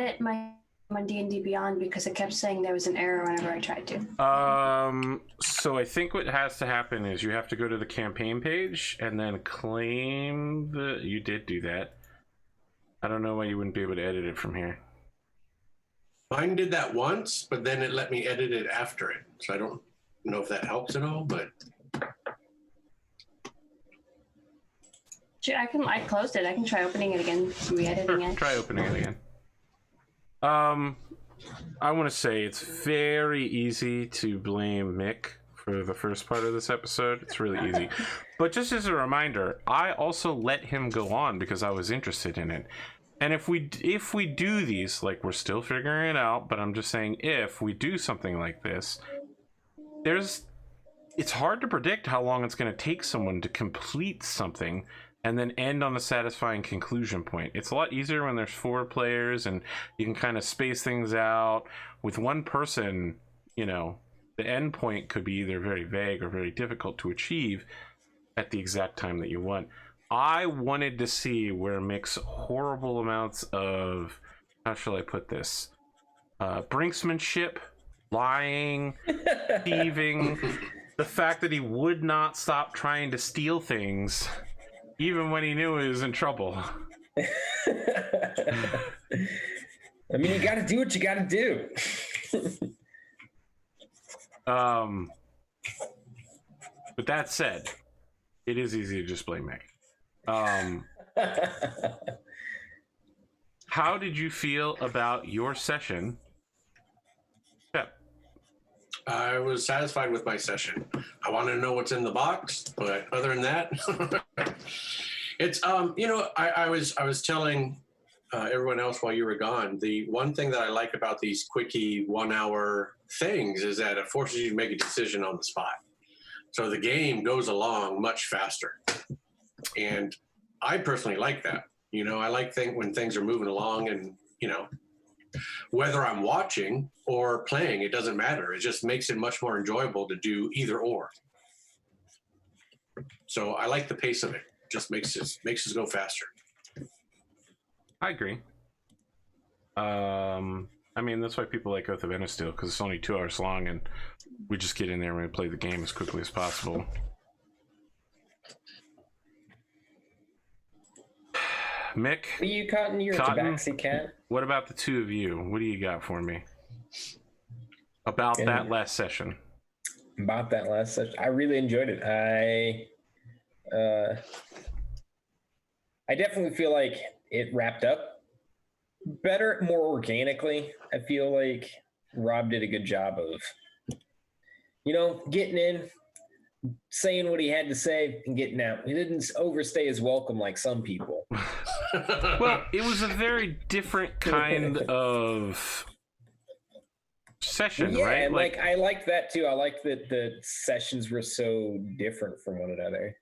edit my on D&D Beyond because it kept saying there was an error whenever I tried to. So I think what has to happen is you have to go to the campaign page and then claim the... You did do that. I don't know why you wouldn't be able to edit it from here. Mine did that once, but then it let me edit it after it. So I don't know if that helps at all, but... Sure, I closed it. I can try opening it again, re-editing it. Try opening it again. I want to say it's very easy to blame Mick for the first part of this episode. It's really easy. But just as a reminder, I also let him go on because I was interested in it. And if we do these, like, we're still figuring it out, but I'm just saying if we do something like this, it's hard to predict how long it's going to take someone to complete something and then end on a satisfying conclusion point. It's a lot easier when there's 4 players and you can kind of space things out. With one person, you know, the end point could be either very vague or very difficult to achieve at the exact time that you want. I wanted to see where Mick's horrible amounts of, how shall I put this, brinksmanship, lying, thieving, the fact that he would not stop trying to steal things even when he knew he was in trouble. I mean, you gotta do what you gotta do. But that said, it is easy to just blame Mick. How did you feel about your session? Shep? I was satisfied with my session. I wanted to know what's in the box, but other than that, it's you know, I was telling everyone else while you were gone, the one thing that I like about these quickie 1-hour things is that it forces you to make a decision on the spot. So the game goes along much faster. And I personally like that. You know, I like when things are moving along and, you know, whether I'm watching or playing, it doesn't matter. It just makes it much more enjoyable to do either or. So I like the pace of it. Just makes us go faster. I agree. I mean, that's why people like Oath of Innistrad, because it's only 2 hours long and we just get in there and we play the game as quickly as possible. Mick? Are you Cotton? You're a tabaxi cat? What about the two of you? What do you got for me? About that last session. About that last session. I really enjoyed it. I definitely feel like it wrapped up better, more organically. I feel like Rob did a good job of, you know, getting in, saying what he had to say, and getting out. He didn't overstay his welcome like some people. Well, it was a very different kind of session, right? And like I liked that too. I liked that the sessions were so different from one another.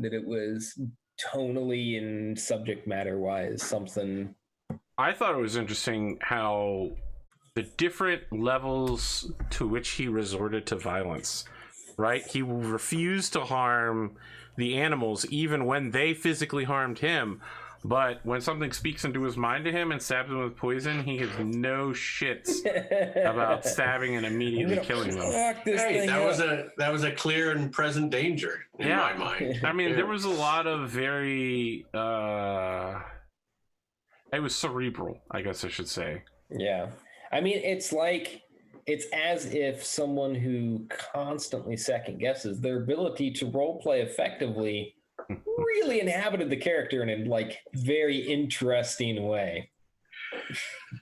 That it was tonally and subject matter wise something. I thought it was interesting how the different levels to which he resorted to violence, right? He refused to harm the animals even when they physically harmed him, but when something speaks into his mind to him and stabs him with poison, he has no shits about stabbing and immediately killing them. Hey, that was a clear and present danger in my mind. I mean, there was a lot of very it was cerebral, I guess I should say. Yeah. I mean, it's as if someone who constantly second guesses their ability to role play effectively really inhabited the character in a like very interesting way.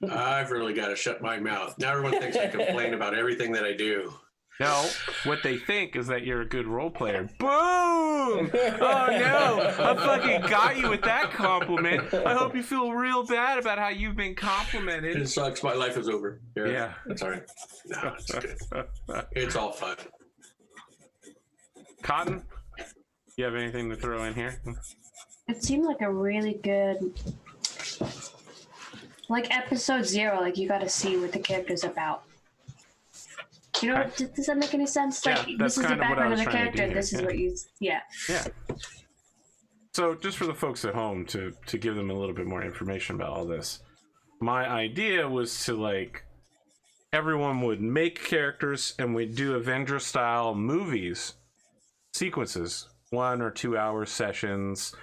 I've really got to shut my mouth. Now everyone thinks I complain about everything that I do. No, what they think is that you're a good role player. Boom! Oh no, I fucking got you with that compliment. I hope you feel real bad about how you've been complimented. It sucks. My life is over. Yeah. That's all right. No, it's good. It's all fun. Cotton, you have anything to throw in here? It seemed like a really good, like episode 0. Like you got to see what the character's about. You know, does that make any sense? Like this is the background of the character. This is what you, yeah. So just for the folks at home to give them a little bit more information about all this, my idea was to like everyone would make characters and we'd do Avenger style movies, sequences, 1 or 2 hour sessions,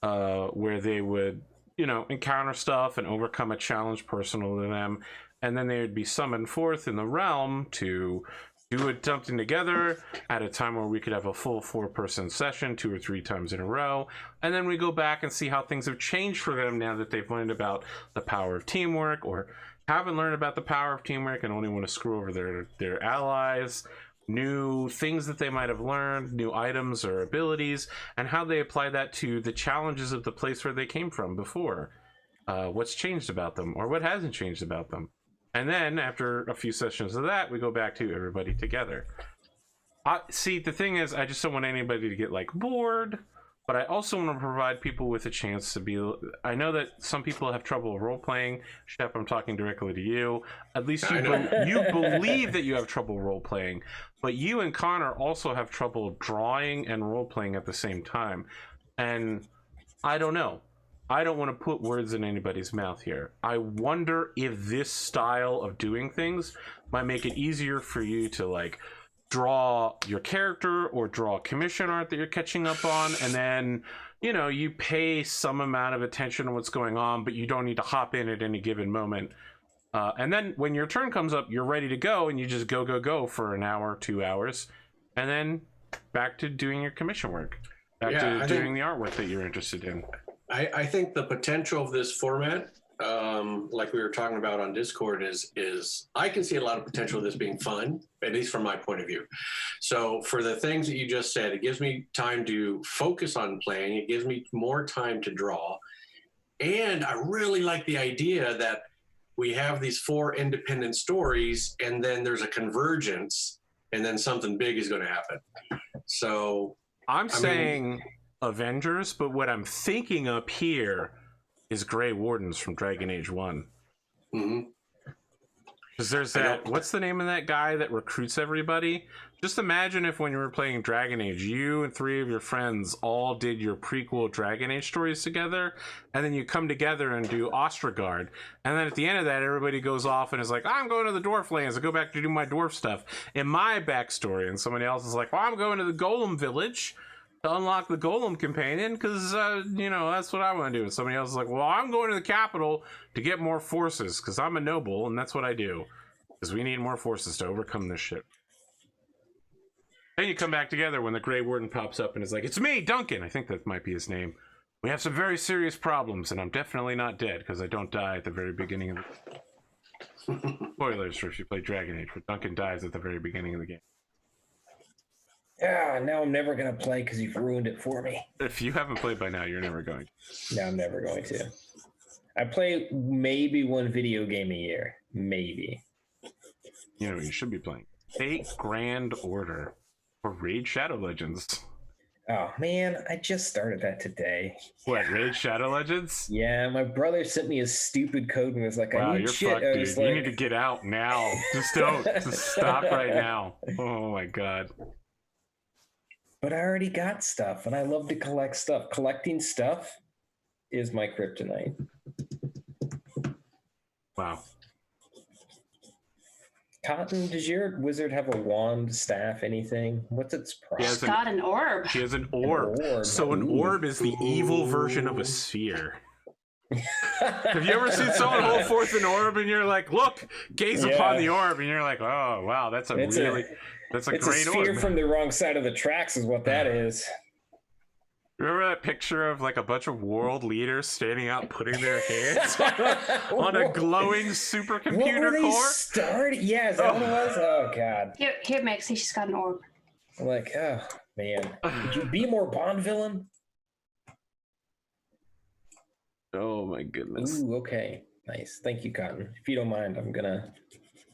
where they would, you know, encounter stuff and overcome a challenge personal to them, and then they would be summoned forth in the realm to do something together at a time where we could have a full 4-person session 2 or 3 times in a row, and then we go back and see how things have changed for them now that they've learned about the power of teamwork, or haven't learned about the power of teamwork and only want to screw over their allies, new things that they might have learned, new items or abilities, and how they apply that to the challenges of the place where they came from before. What's changed about them, or what hasn't changed about them. And then after a few sessions of that, we go back to everybody together. See, the thing is, I just don't want anybody to get like bored, but I also want to provide people with a chance to be. I know that some people have trouble role playing. Shep, I'm talking directly to you. At least you believe that you have trouble role playing, but you and Connor also have trouble drawing and role playing at the same time. And I don't know. I don't want to put words in anybody's mouth here. I wonder if this style of doing things might make it easier for you to like draw your character or draw commission art that you're catching up on, and then, you know, you pay some amount of attention to what's going on, but you don't need to hop in at any given moment. And then when your turn comes up, you're ready to go, and you just go for an hour, 2 hours, and then back to doing your commission work, back to doing the artwork that you're interested in. I think the potential of this format, like we were talking about on Discord, is I can see a lot of potential of this being fun, at least from my point of view. So for the things that you just said, it gives me time to focus on playing. It gives me more time to draw. And I really like the idea that we have these 4 independent stories, and then there's a convergence, and then something big is going to happen. So I'm saying Avengers, but what I'm thinking up here is Grey Wardens from Dragon Age 1. Mm-hmm. Because there's that, what's the name of that guy that recruits everybody? Just imagine if when you were playing Dragon Age, you and 3 of your friends all did your prequel Dragon Age stories together, and then you come together and do Ostrogard, and then at the end of that, everybody goes off and is like, I'm going to the Dwarf Lands to go back to do my dwarf stuff in my backstory, and somebody else is like, well, I'm going to the Golem Village to unlock the Golem Companion, because, you know, that's what I want to do. And somebody else is like, well, I'm going to the capital to get more forces, because I'm a noble, and that's what I do. Because we need more forces to overcome this shit. Then you come back together when the Grey Warden pops up and is like, it's me, Duncan! I think that might be his name. We have some very serious problems, and I'm definitely not dead, because I don't die at the very beginning of the... Spoilers for if you play Dragon Age, but Duncan dies at the very beginning of the game. Yeah, now I'm never going to play because you've ruined it for me. If you haven't played by now, you're never going to. No, I'm never going to. I play maybe 1 video game a year. Maybe. You know, you should be playing Fate Grand Order or Raid Shadow Legends. Oh, man, I just started that today. What, Raid Shadow Legends? Yeah, my brother sent me a stupid code and was like, wow, I need you're shit. fucked, I dude. was You like... need to get out now. Just don't. Just stop right now. Oh, my God. But I already got stuff, and I love to collect stuff. Collecting stuff is my kryptonite. Wow. Cotton, does your wizard have a wand, staff, anything? What's its price? It's got an orb. She has an orb. So an orb is the evil version of a sphere. Have you ever seen someone hold forth an orb and you're like, look, gaze upon the orb, and you're like, oh, wow, that's a great orb. It's a sphere from the wrong side of the tracks is what that is. Remember that picture of like a bunch of world leaders standing out putting their hands on a glowing supercomputer core? Yeah, is that what it was? Oh, God. Here, Max, she's got an orb. I'm like, oh, man. Could you be more Bond villain? Oh, my goodness. Ooh, okay. Nice. Thank you, Cotton. If you don't mind, I'm going to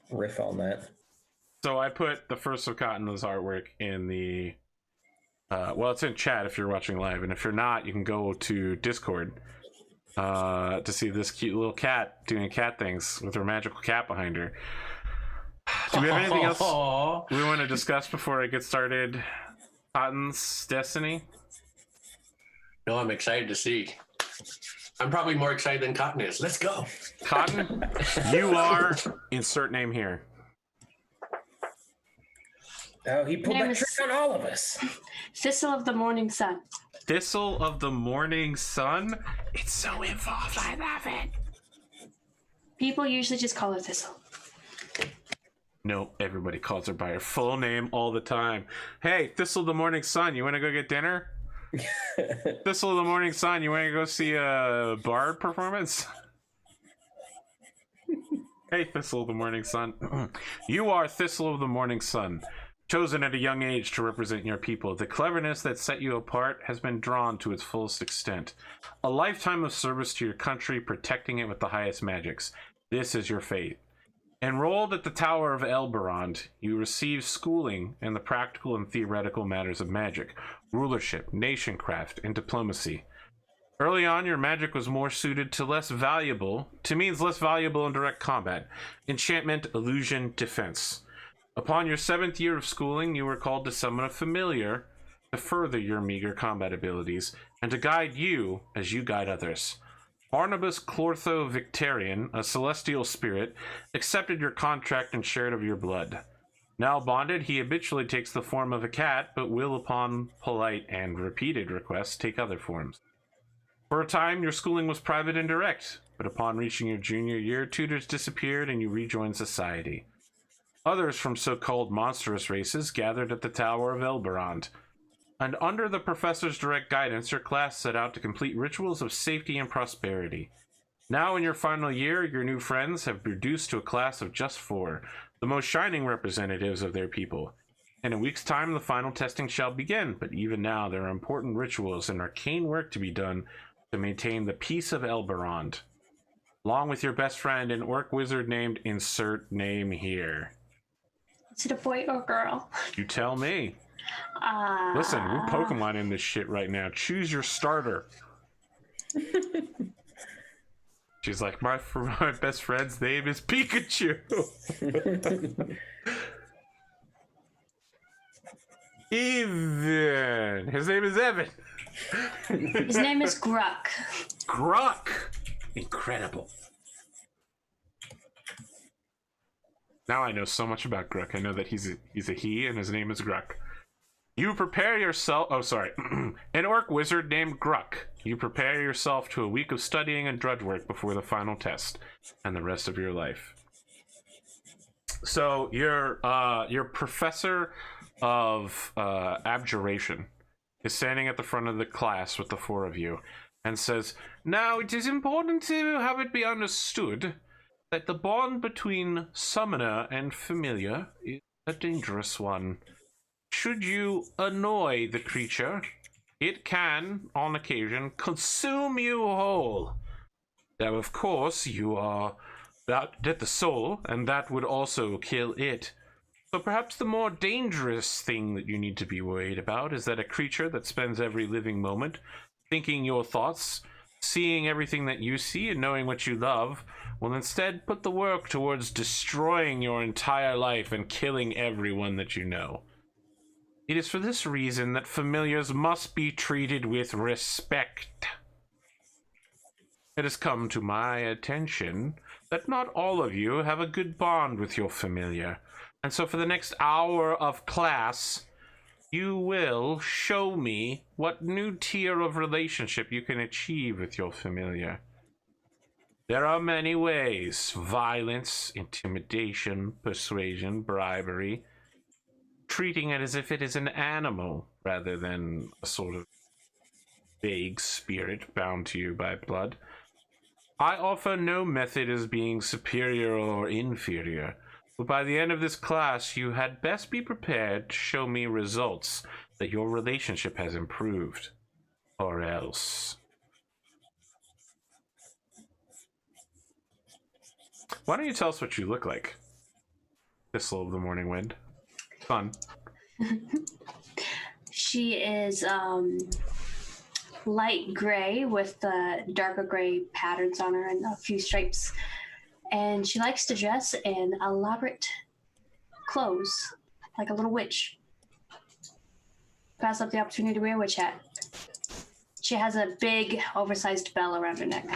riff on that. So I put the first of Cotton's artwork in the... well, it's in chat if you're watching live, and if you're not, you can go to Discord to see this cute little cat doing cat things with her magical cat behind her. Do we have anything else we want to discuss before I get started? Cotton's Destiny? No, I'm excited to see. I'm probably more excited than Cotton is. Let's go. Cotton, you are insert name here. Oh, he pulled that trick on all of us. Thistle of the Morning Sun. Thistle of the Morning Sun? It's so involved. I love it. People usually just call her Thistle. No, everybody calls her by her full name all the time. Hey, Thistle of the Morning Sun, you want to go get dinner? Thistle of the Morning Sun, you want to go see a bard performance? Hey, Thistle of the Morning Sun. You are Thistle of the Morning Sun, chosen at a young age to represent your people. The cleverness that set you apart has been drawn to its fullest extent. A lifetime of service to your country, protecting it with the highest magics. This is your fate. Enrolled at the Tower of Elberond, you receive schooling in the practical and theoretical matters of magic, rulership, nationcraft, and diplomacy. Early on, your magic was more suited to less valuable in direct combat, enchantment, illusion, defense. Upon your 7th year of schooling, you were called to summon a familiar to further your meager combat abilities and to guide you as you guide others. Barnabas Clortho Victorian, a celestial spirit, accepted your contract and shared of your blood. Now bonded, he habitually takes the form of a cat, but will, upon polite and repeated requests, take other forms. For a time, your schooling was private and direct, but upon reaching your junior year, tutors disappeared and you rejoined society. Others from so-called monstrous races gathered at the Tower of Elberond, and under the professor's direct guidance, your class set out to complete rituals of safety and prosperity. Now in your final year, your new friends have reduced to a class of just 4, the most shining representatives of their people. In a week's time, the final testing shall begin, but even now there are important rituals and arcane work to be done to maintain the peace of Elberond. Along with your best friend, an orc wizard named insert name here. Is it a boy or girl? You tell me. Listen, we're Pokemon in this shit right now. Choose your starter. She's like, my best friend's name is Pikachu. Evan. His name is Evan. His name is Gruck. Gruck. Incredible. Now I know so much about Gruck. I know that he's a he and his name is Gruck. You prepare yourself... Oh, sorry. An orc wizard named Gruck. You prepare yourself to a week of studying and drudge work before the final test and the rest of your life. So your professor of abjuration is standing at the front of the class with the 4 of you and says, now it is important to have it be understood that the bond between summoner and familiar is a dangerous one. Should you annoy the creature, it can, on occasion, consume you whole. Now, of course, you are at the soul, and that would also kill it. So perhaps the more dangerous thing that you need to be worried about is that a creature that spends every living moment thinking your thoughts, seeing everything that you see, and knowing what you love, will instead put the work towards destroying your entire life and killing everyone that you know. It is for this reason that familiars must be treated with respect. It has come to my attention that not all of you have a good bond with your familiar, and so for the next hour of class, you will show me what new tier of relationship you can achieve with your familiar. There are many ways: violence, intimidation, persuasion, bribery, treating it as if it is an animal rather than a sort of vague spirit bound to you by blood. I offer no method as being superior or inferior, but by the end of this class, you had best be prepared to show me results that your relationship has improved, or else. Why don't you tell us what you look like? Thistle of the Morning Wind. Fun. She is light gray with darker gray patterns on her and a few stripes. And she likes to dress in elaborate clothes, like a little witch. Pass up the opportunity to wear a witch hat. She has a big, oversized bell around her neck.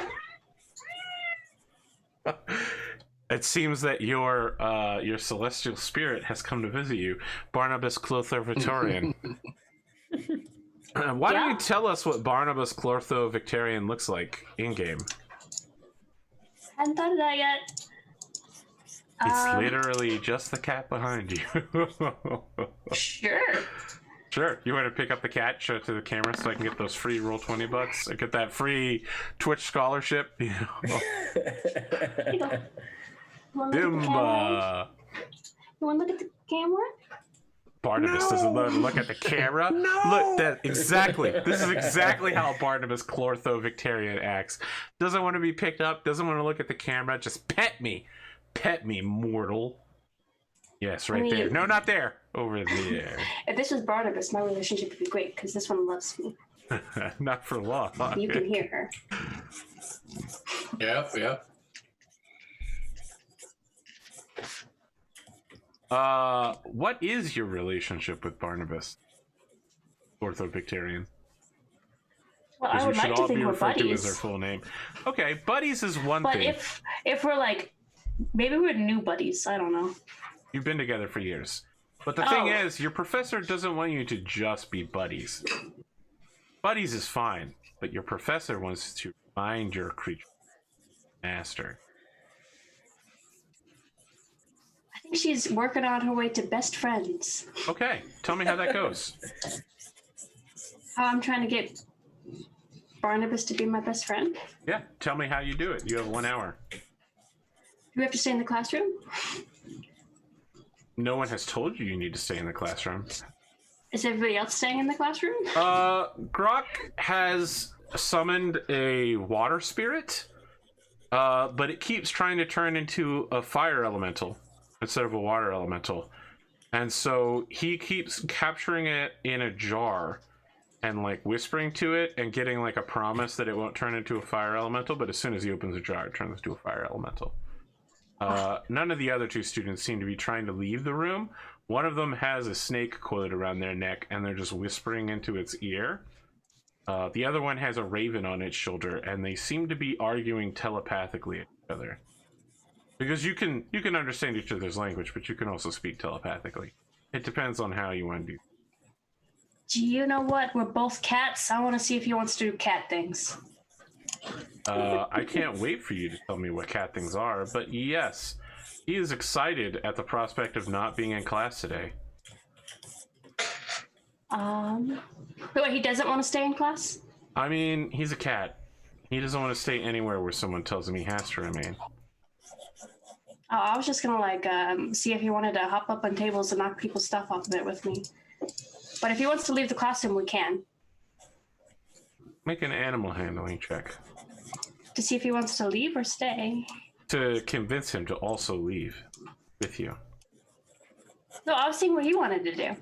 It seems that your celestial spirit has come to visit you, Barnabas Clotho Victorian. Why don't you tell us what Barnabas Clotho Victorian looks like in game? Hadn't thought of that yet. It's literally just the cat behind you. Sure. Sure. You want to pick up the cat, show it to the camera so I can get those free roll 20 bucks? I get that free Twitch scholarship. You know? Dimba. You want to look at the camera? Barnabas doesn't look at the camera. No. Look, that exactly. This is exactly how Barnabas Clotho Victorian acts. Doesn't want to be picked up. Doesn't want to look at the camera. Just pet me. Pet me, mortal. Yes, right there. No, not there. Over there. If this was Barnabas, my relationship would be great because this one loves me. Not for long. You can hear her. Yep. What is your relationship with Barnabas? Ortho-Victorian. Well, I would like to think we're referred to as buddies. their full name. Okay, buddies is one But thing. if we're like, maybe we're new buddies. I don't know. You've been together for years. But the thing is, your professor doesn't want you to just be buddies. Buddies is fine, but your professor wants to find your creature master. I think she's working on her way to best friends. Okay, tell me how that goes. How I'm trying to get Barnabas to be my best friend. Yeah, tell me how you do it. You have 1 hour. Do we have to stay in the classroom? No one has told you need to stay in the classroom. Is everybody else staying in the classroom? Grok has summoned a water spirit, but it keeps trying to turn into a fire elemental instead of a water elemental. And so he keeps capturing it in a jar and like whispering to it and getting like a promise that it won't turn into a fire elemental, but as soon as he opens the jar, it turns into a fire elemental. None of the other two students seem to be trying to leave the room. One of them has a snake coiled around their neck and they're just whispering into its ear. The other one has a raven on its shoulder and they seem to be arguing telepathically at each other. Because you can understand each other's language, but you can also speak telepathically. It depends on how you want to do. Do you know what? We're both cats. I want to see if he wants to do cat things. I can't wait for you to tell me what cat things are, but yes, he is excited at the prospect of not being in class today. But he doesn't want to stay in class? I mean, he's a cat. He doesn't want to stay anywhere where someone tells him he has to remain. Oh, I was just gonna like see if he wanted to hop up on tables and knock people's stuff off of it with me. But if he wants to leave the classroom, we can. Make an animal handling check. To see if he wants to leave or stay. To convince him to also leave with you. No, I was seeing what he wanted to do.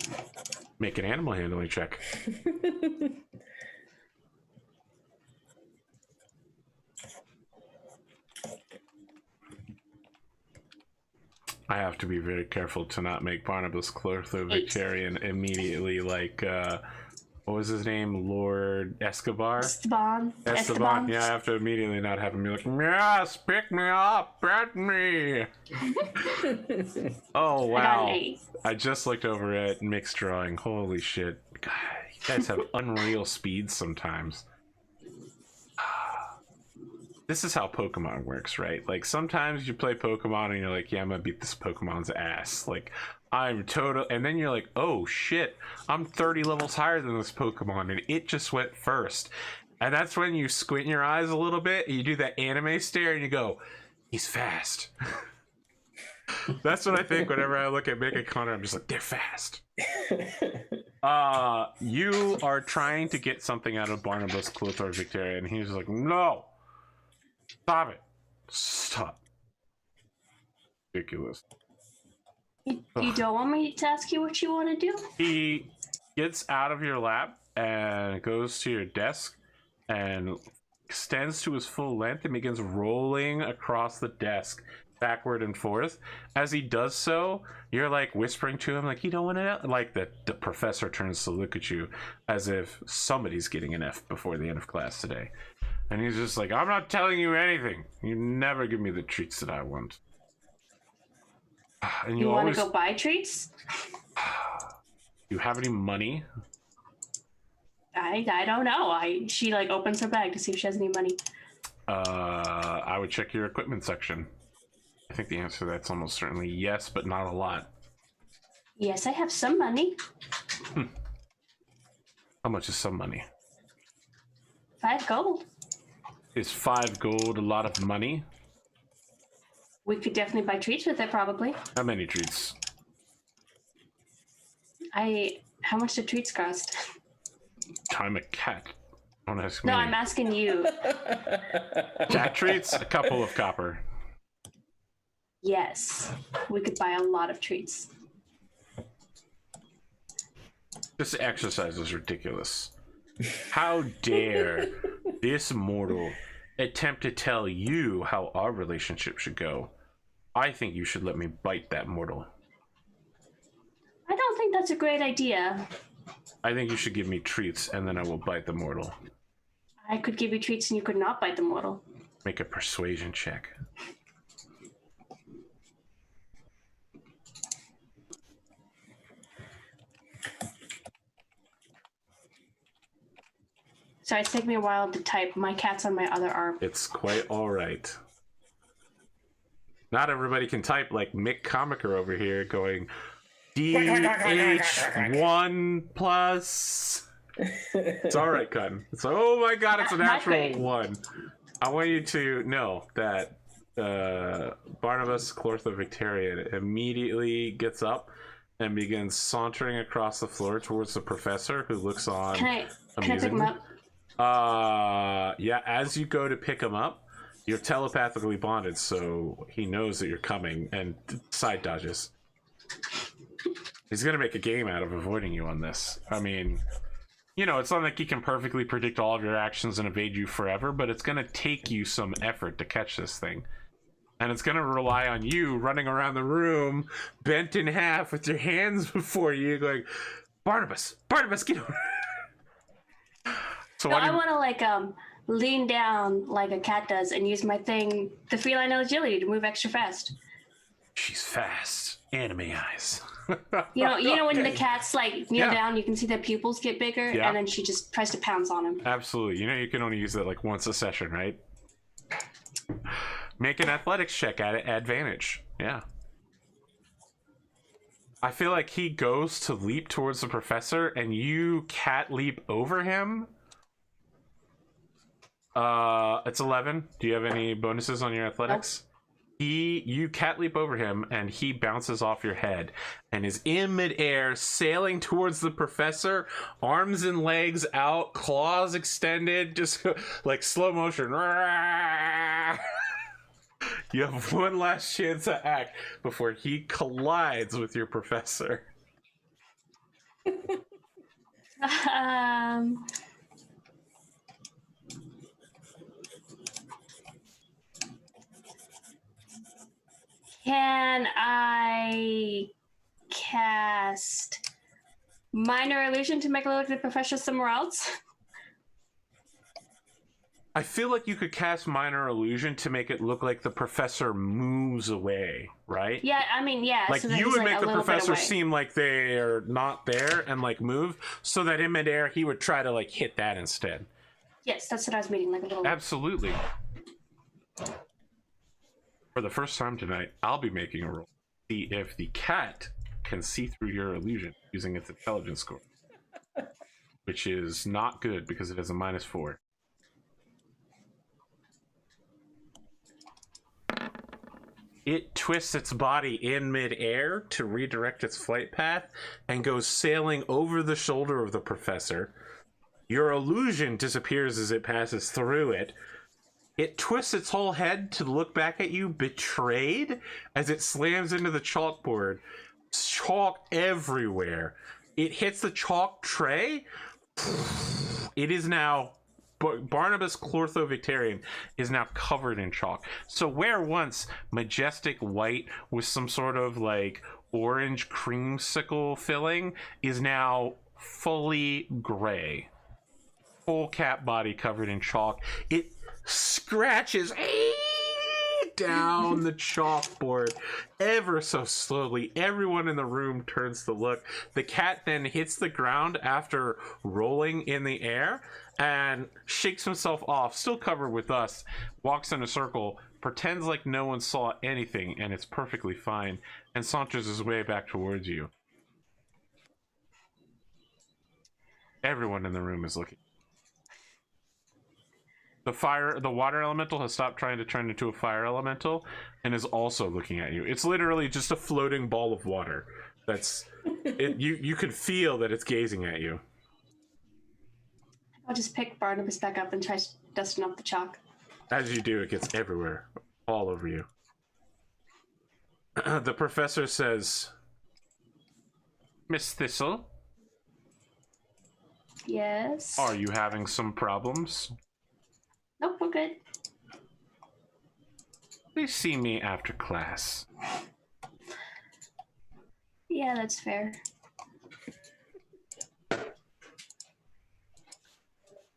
Make an animal handling check. I have to be very careful to not make Barnabas Clotho Victorian immediately like, what was his name? Lord Escobar? Esteban. Yeah, I have to immediately not have him be like, yes, pick me up, pet me. Oh, wow. I just looked over at Mixed Drawing. Holy shit. God, you guys have unreal speeds sometimes. This is how Pokemon works, right? Like, sometimes you play Pokemon and you're like, yeah, I'm gonna beat this Pokemon's ass. Like, I'm total... And then you're like, oh, shit, I'm 30 levels higher than this Pokemon, and it just went first. And that's when you squint your eyes a little bit, and you do that anime stare, and you go, he's fast. That's what I think whenever I look at Mega Connor. I'm just like, they're fast. You are trying to get something out of Barnabas Clotho Victoria, and he's like, no! Stop it. Stop. Ridiculous. You don't want me to ask you what you want to do? He gets out of your lap and goes to your desk and extends to his full length and begins rolling across the desk backward and forth. As he does so, you're like whispering to him, like, you don't want to know. Like the professor turns to look at you as if somebody's getting an F before the end of class today. And he's just like, I'm not telling you anything. You never give me the treats that I want. And You want always... to go buy treats? You have any money? I don't know. She like opens her bag to see if she has any money. I would check your equipment section. I think the answer to that's almost certainly yes, but not a lot. Yes, I have some money. How much is some money? 5 gold. Is 5 gold a lot of money? We could definitely buy treats with it, probably. How many treats? How much do treats cost? I'm a cat. Don't ask me. No, I'm asking you. Cat treats? A couple of copper. Yes, we could buy a lot of treats. This exercise is ridiculous. How dare this mortal attempt to tell you how our relationship should go? I think you should let me bite that mortal. I don't think that's a great idea. I think you should give me treats, and then I will bite the mortal. I could give you treats and you could not bite the mortal. Make a persuasion check. Sorry, it's taking me a while to type. My cat's on my other arm. It's quite all right. Not everybody can type like McComicker over here going DH1 plus. It's all right, Cotton. It's like, oh my god, it's a natural 1. I want you to know that Barnabas Clortha Victorian immediately gets up and begins sauntering across the floor towards the professor, who looks on. Can I pick him up? Yeah, as you go to pick him up, you're telepathically bonded, so he knows that you're coming and side dodges. He's gonna make a game out of avoiding you on this. I mean, you know, it's not like he can perfectly predict all of your actions and evade you forever, but it's gonna take you some effort to catch this thing. And it's gonna rely on you running around the room, bent in half with your hands before you, going, Barnabas, get over. So no, I want to like lean down like a cat does and use my thing, the feline agility, to move extra fast. She's fast. Anime eyes. You know when the cats like kneel down, you can see their pupils get bigger, and then she just tries to pounce on him. Absolutely. You know you can only use that like once a session, right? Make an athletics check at advantage. Yeah. I feel like he goes to leap towards the professor, and you cat leap over him. It's 11. Do you have any bonuses on your athletics? Nope. You cat leap over him, and he bounces off your head and is in midair, sailing towards the professor, arms and legs out, claws extended, just like slow motion. You have one last chance to act before he collides with your professor. Can I cast Minor Illusion to make it look like the professor somewhere else? I feel like you could cast Minor Illusion to make it look like the professor moves away, right? Yeah, I mean, yeah. Like, so you would make the professor away. seem like they are not there and like move, so that in midair he would try to like hit that instead. Yes, that's what I was meaning, like a little. Absolutely. For the first time tonight, I'll be making a roll to see if the cat can see through your illusion using its intelligence score, which is not good because it has a -4. It twists its body in midair to redirect its flight path and goes sailing over the shoulder of the professor. Your illusion disappears as it passes through it. It twists its whole head to look back at you, betrayed, as it slams into the chalkboard. Chalk everywhere. It hits the chalk tray. It is now Barnabas Clortho-Victorian is now covered in chalk. So where once majestic white with some sort of like orange creamsicle filling is now fully gray. Full cat body covered in chalk. It scratches down the chalkboard ever so slowly. Everyone in the room turns to look. The cat then hits the ground after rolling in the air and shakes himself off, still covered with dust, walks in a circle, pretends like no one saw anything, and it's perfectly fine, and saunters his way back towards you. Everyone in the room is looking. The water elemental has stopped trying to turn into a fire elemental and is also looking at you. It's literally just a floating ball of water. That's it. You could feel that it's gazing at you. I'll just pick Barnabas back up and try dusting off the chalk. As you do, it gets everywhere, all over you. The professor says, "Miss Thistle, Yes. are you having some problems? Nope, we're good. Please see me after class." Yeah, that's fair.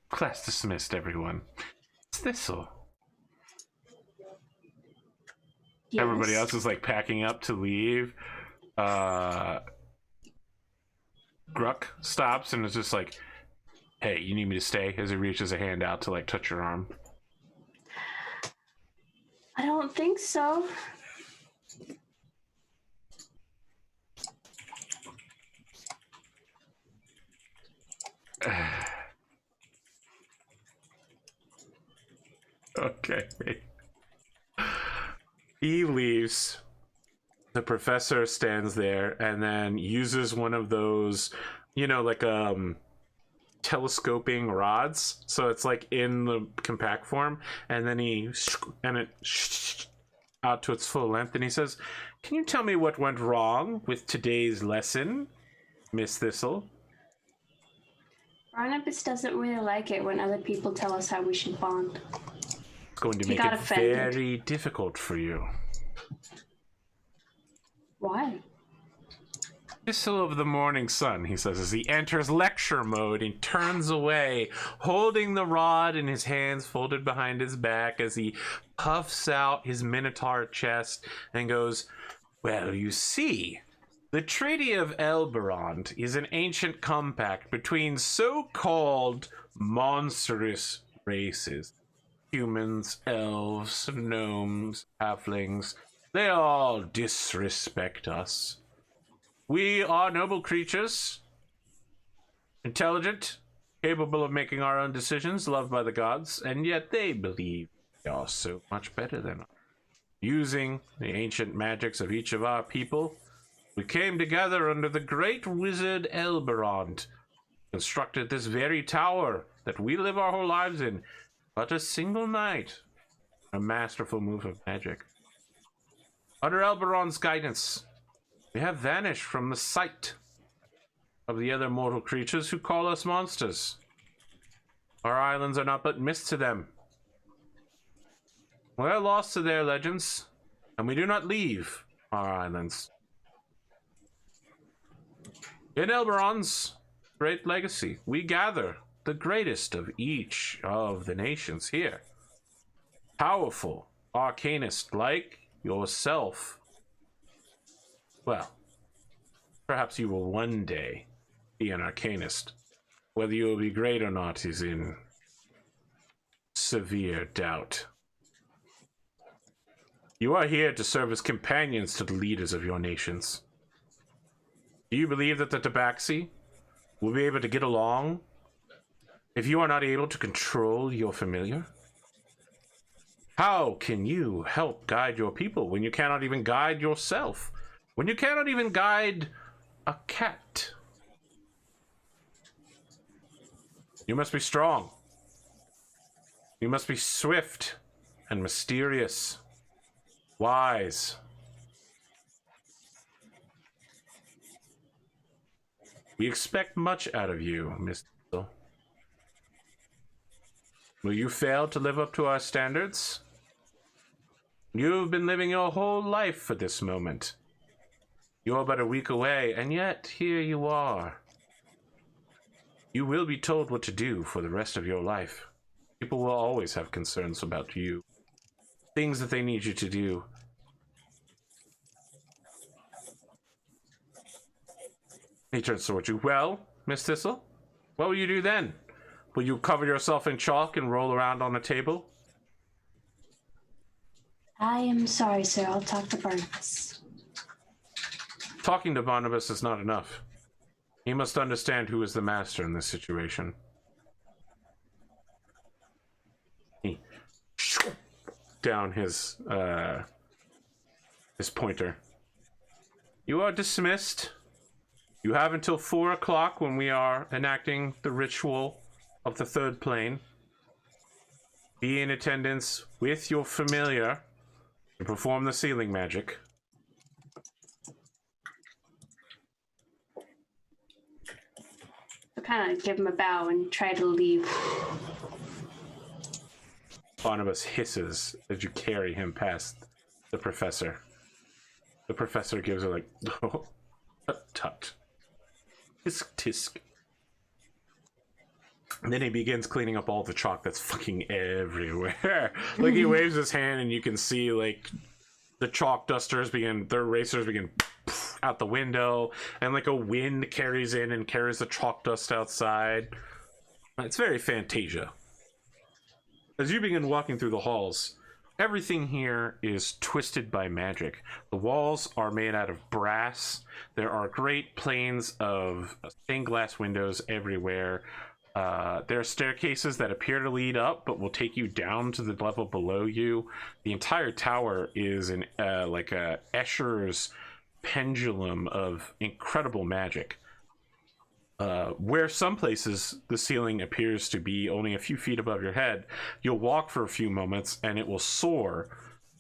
Class dismissed, everyone. It's Thistle. Yes. Everybody else is like packing up to leave. Gruck stops and is just like, "Hey, you need me to stay?" As he reaches a hand out to like touch your arm. I don't think so. Okay. He leaves. The professor stands there and then uses one of those, like telescoping rods. So it's like in the compact form, and then it out to its full length, and he says, "Can you tell me what went wrong with today's lesson, Miss Thistle?" Barnabas doesn't really like it when other people tell us how we should bond. It's going to He make got it offended. very difficult for you. Why? Thistle of the morning sun, he says as he enters lecture mode and turns away, holding the rod in his hands folded behind his back as he puffs out his minotaur chest and goes, "Well, you see, the Treaty of Elberond is an ancient compact between so-called monstrous races. Humans, elves, gnomes, halflings, they all disrespect us. We are noble creatures, intelligent, capable of making our own decisions, loved by the gods, and yet they believe they are so much better than us. Using the ancient magics of each of our people, we came together under the great wizard Elberond, constructed this very tower that we live our whole lives in, but a single night, a masterful move of magic. Under Elberond's guidance, we have vanished from the sight of the other mortal creatures who call us monsters. Our islands are not but mist to them. We are lost to their legends, and we do not leave our islands. In Elberond's great legacy, we gather the greatest of each of the nations here. Powerful arcanists like yourself. Well, perhaps you will one day be an arcanist. Whether you will be great or not is in severe doubt. You are here to serve as companions to the leaders of your nations. Do you believe that the Tabaxi will be able to get along if you are not able to control your familiar? How can you help guide your people when you cannot even guide yourself? When you cannot even guide a cat? You must be strong. You must be swift and mysterious, wise. We expect much out of you, Miss Thistle. Will you fail to live up to our standards? You've been living your whole life for this moment. You're but a week away, and yet here you are. You will be told what to do for the rest of your life. People will always have concerns about you. Things that they need you to do. He turns towards you. Well, Miss Thistle, what will you do then? Will you cover yourself in chalk and roll around on a table? I am sorry, sir. I'll talk to Barnabas. Talking to Barnabas is not enough. He must understand who is the master in this situation. He down his pointer. You are dismissed. You have until 4 o'clock when we are enacting the ritual of the third plane. Be in attendance with your familiar to perform the sealing magic. I kind of give him a bow and try to leave. Barnabas hisses as you carry him past the professor. The professor gives her like, oh, tut. Tisk tisk. And then he begins cleaning up all the chalk that's fucking everywhere. Like he waves his hand and you can see like the chalk dusters begin, their erasers begin out the window, and like a wind carries in and carries the chalk dust outside. It's very Fantasia. As you begin walking through the halls, everything here is twisted by magic. The walls are made out of brass. There are great planes of stained glass windows everywhere. There are staircases that appear to lead up, but will take you down to the level below you. The entire tower is in like a Escher's pendulum of incredible magic. Where some places the ceiling appears to be only a few feet above your head, you'll walk for a few moments and it will soar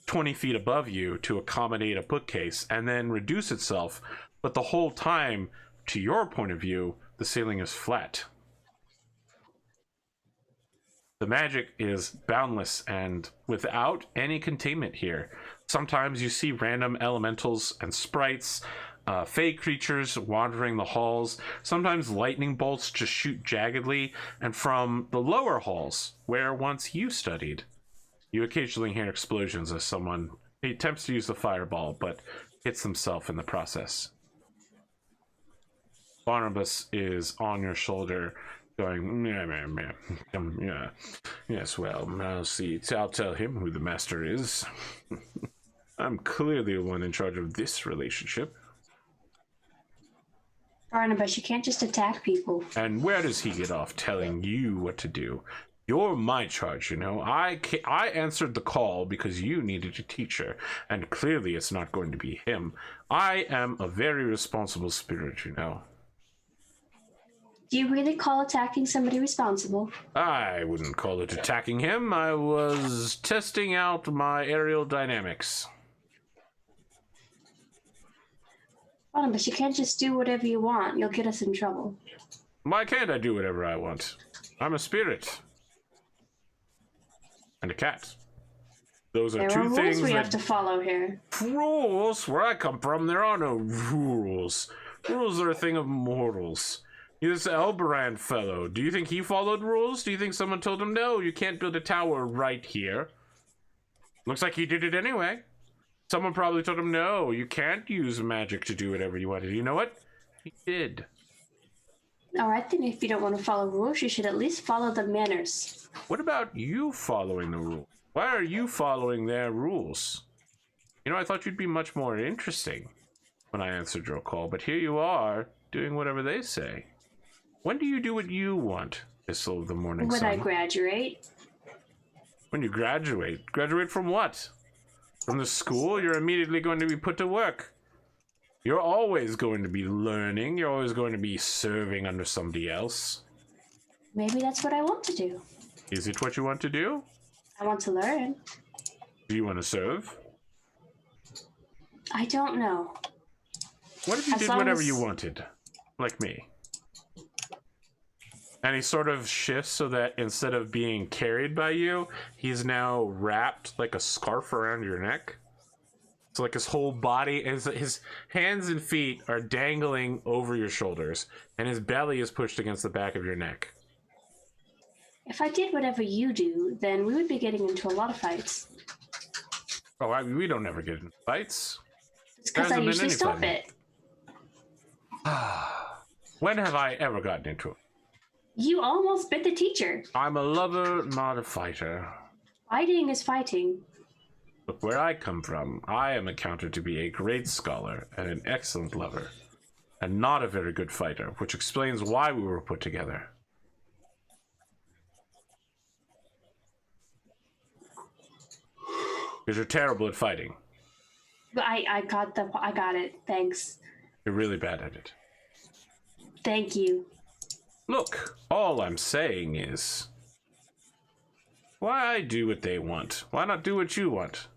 20 feet above you to accommodate a bookcase and then reduce itself. But the whole time, to your point of view, the ceiling is flat. The magic is boundless and without any containment here. Sometimes you see random elementals and sprites, fey creatures wandering the halls. Sometimes lightning bolts just shoot jaggedly. And from the lower halls, where once you studied, you occasionally hear explosions as someone attempts to use the fireball, but hits himself in the process. Barnabas is on your shoulder, going, yeah. Yes, well, I'll see. I'll tell him who the master is. I'm clearly the one in charge of this relationship. Barnabas, you can't just attack people. And where does he get off telling you what to do? You're my charge, you know. I answered the call because you needed a teacher, and clearly it's not going to be him. I am a very responsible spirit, you know. Do you really call attacking somebody responsible? I wouldn't call it attacking him. I was testing out my aerial dynamics. Barnabas, you can't just do whatever you want. You'll get us in trouble. Why can't I do whatever I want? I'm a spirit. And a cat. Those are two things we have to follow here. Rules? Where I come from, there are no rules. Rules are a thing of mortals. This Elbrand fellow, do you think he followed rules? Do you think someone told him, no, you can't build a tower right here? Looks like he did it anyway. Someone probably told him, no, you can't use magic to do whatever you wanted. You know what? He did. All right, then if you don't want to follow rules, you should at least follow the manners. What about you following the rules? Why are you following their rules? You know, I thought you'd be much more interesting when I answered your call, but here you are, doing whatever they say. When do you do what you want, Thistle of the Morning Sun? When I graduate. When you graduate? Graduate from what? From the school? You're immediately going to be put to work. You're always going to be learning. You're always going to be serving under somebody else. Maybe that's what I want to do. Is it what you want to do? I want to learn. Do you want to serve? I don't know. What if you did whatever you wanted? Like me. And he sort of shifts so that instead of being carried by you, he's now wrapped like a scarf around your neck. So like his whole body, his hands and feet are dangling over your shoulders, and his belly is pushed against the back of your neck. If I did whatever you do, then we would be getting into a lot of fights. Oh, we don't ever get in fights. It's because I usually stop it. When have I ever gotten into it? You almost bit the teacher. I'm a lover, not a fighter. Fighting is fighting. Look, where I come from, I am accounted to be a great scholar and an excellent lover, and not a very good fighter, which explains why we were put together. Because you're terrible at fighting. I got it. Thanks. You're really bad at it. Thank you. Look, all I'm saying is, why do what they want? Why not do what you want?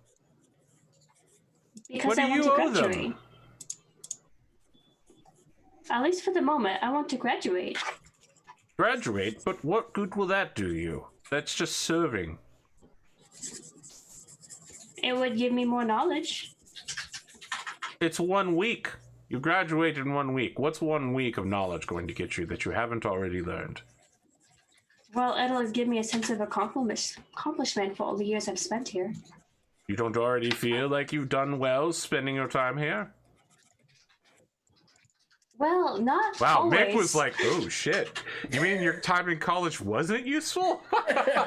Because What I do want you to owe them? graduate. At least for the moment, I want to graduate. Graduate? But what good will that do you? That's just serving. It would give me more knowledge. It's 1 week. You graduate in 1 week. What's 1 week of knowledge going to get you that you haven't already learned? Well, it'll give me a sense of accomplishment for all the years I've spent here. You don't already feel like you've done well spending your time here? Well, not Wow, always. Mick was like, oh shit. You mean your time in college wasn't useful? I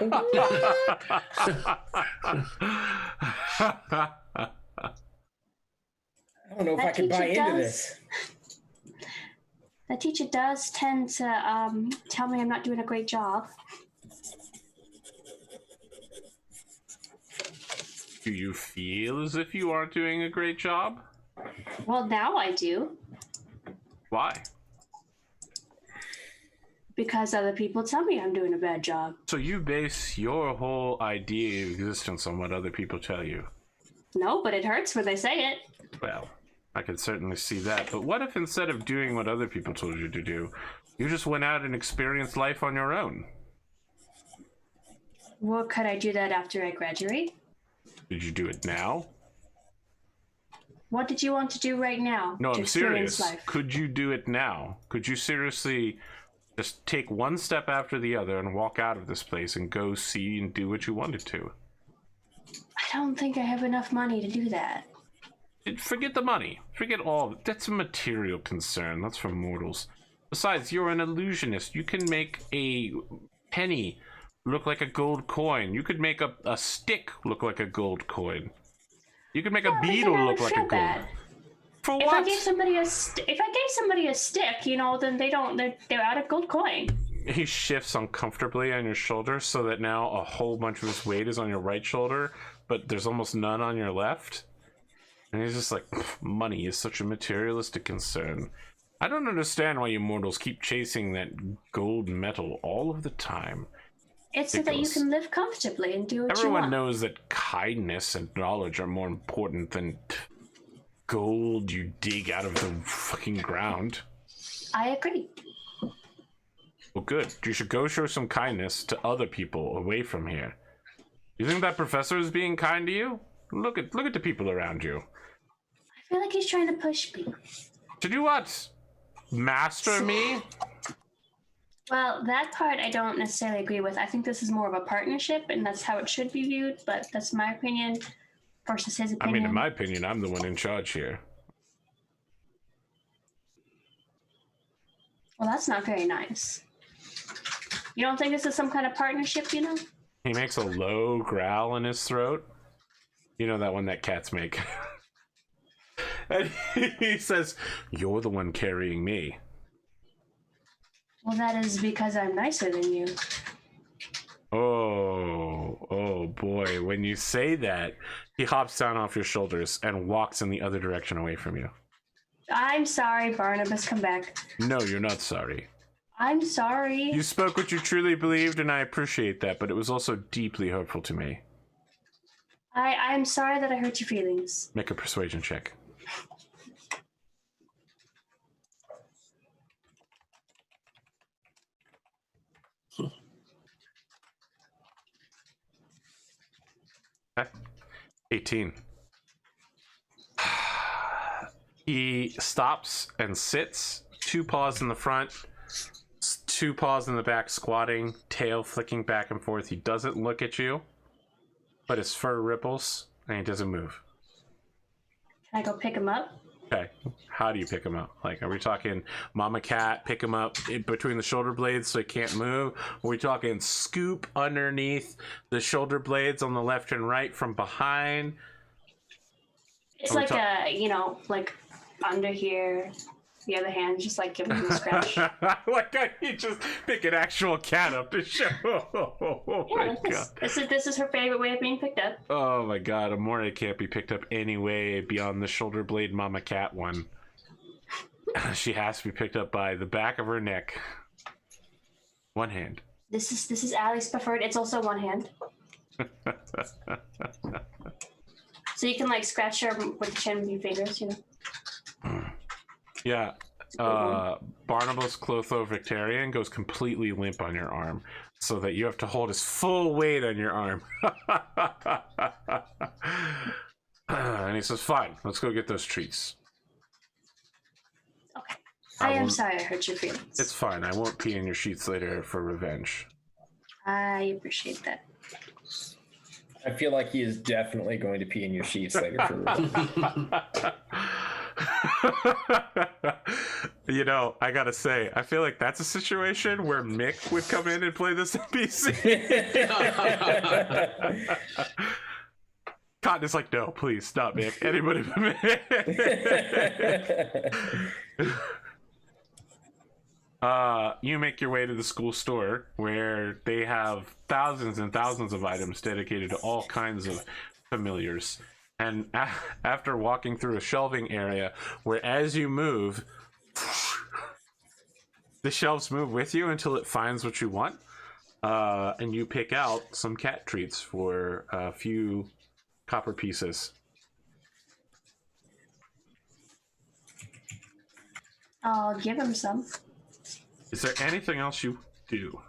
don't know if I can buy into this. The teacher does tend to tell me I'm not doing a great job. Do you feel as if you aren't doing a great job? Well, now I do. Why? Because other people tell me I'm doing a bad job. So you base your whole idea of existence on what other people tell you? No, but it hurts when they say it. Well, I could certainly see that. But what if instead of doing what other people told you to do, you just went out and experienced life on your own? Well, could I do that after I graduate? Did you do it now? What did you want to do right now? No, to I'm experience serious. life? Could you do it now? Could you seriously just take one step after the other and walk out of this place and go see and do what you wanted to? I don't think I have enough money to do that. Forget the money. Forget all. That's a material concern. That's for mortals. Besides, you're an illusionist. You can make a penny look like a gold coin. You could make a stick look like a gold coin. You could make a beetle look like a gold. Bad. For If what? I gave somebody a stick, you know, then they're out of gold coin. He shifts uncomfortably on your shoulder so that now a whole bunch of his weight is on your right shoulder, but there's almost none on your left. And he's just like, money is such a materialistic concern. I don't understand why you mortals keep chasing that gold metal all of the time. It's so that you can live comfortably and do what you Everyone want. knows that kindness and knowledge are more important than gold you dig out of the fucking ground. I agree. Well, good. You should go show some kindness to other people away from here. You think that professor is being kind to you? Look at the people around you. I feel like he's trying to push me. To do what? Master me? Well, that part I don't necessarily agree with. I think this is more of a partnership, and that's how it should be viewed, but that's my opinion versus his opinion. I mean, in my opinion, I'm the one in charge here. Well, that's not very nice. You don't think this is some kind of partnership, you know? He makes a low growl in his throat. You know that one that cats make. And he says, "You're the one carrying me." Well, that is because I'm nicer than you. Oh boy. When you say that, he hops down off your shoulders and walks in the other direction away from you. I'm sorry, Barnabas, come back. No, you're not sorry. I'm sorry. You spoke what you truly believed, and I appreciate that, but it was also deeply hurtful to me. I'm sorry that I hurt your feelings. Make a persuasion check. 18. He stops and sits, 2 paws in the front, 2 paws in the back, squatting, tail flicking back and forth. He doesn't look at you, but his fur ripples and he doesn't move. Can I go pick him up? Okay, how do you pick him up? Like, are we talking mama cat, pick him up in between the shoulder blades so he can't move? Are we talking scoop underneath the shoulder blades on the left and right from behind? It's like like under here. The other hand, just like giving him a scratch. Like you just pick an actual cat up to show. Oh my god! This is her favorite way of being picked up. Oh my god! Amore can't be picked up any way beyond the shoulder blade mama cat one. She has to be picked up by the back of her neck. One hand. This is Allie's preferred. It's also one hand. So you can like scratch her with the chin of your fingers, Yeah, Barnabas Clotho Victorian goes completely limp on your arm, so that you have to hold his full weight on your arm. And he says, "Fine, let's go get those treats." Okay. I am sorry I hurt your feelings. It's fine. I won't pee in your sheets later for revenge. I appreciate that. I feel like he is definitely going to pee in your sheets later for revenge. You know, I gotta say, I feel like that's a situation where Mick would come in and play this NPC. Cotton is like, no, please stop, Mick. Anybody but Mick. You make your way to the school store where they have thousands and thousands of items dedicated to all kinds of familiars. And after walking through a shelving area where as you move, the shelves move with you until it finds what you want, and you pick out some cat treats for a few copper pieces. I'll give him some. Is there anything else you do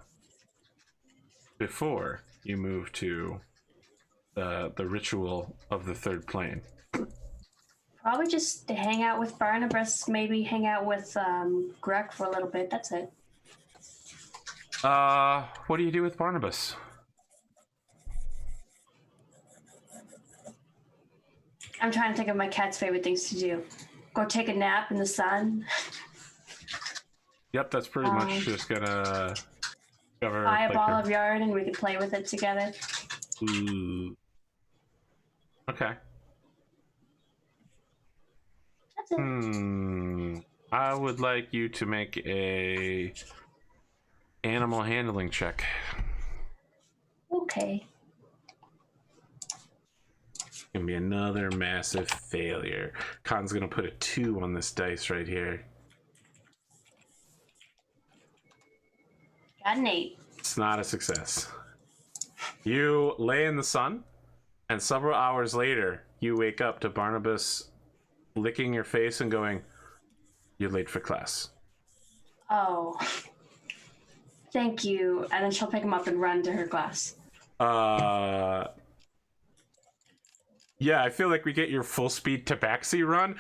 before you move to the ritual of the third plane? Probably just to hang out with Barnabas, maybe hang out with Greg for a little bit. That's it. What do you do with Barnabas? I'm trying to think of my cat's favorite things to do. Go take a nap in the sun. Yep, that's pretty much just gonna cover. Buy a ball of yarn and we can play with it together. Ooh. Okay. That's it. I would like you to make a animal handling check. Okay. It's gonna be another massive failure. Cotton's gonna put a 2 on this dice right here. Got an 8. It's not a success. You lay in the sun, and several hours later, you wake up to Barnabas licking your face and going, "You're late for class." Oh. Thank you. And then she'll pick him up and run to her class. Yeah, I feel like we get your full speed tabaxi run.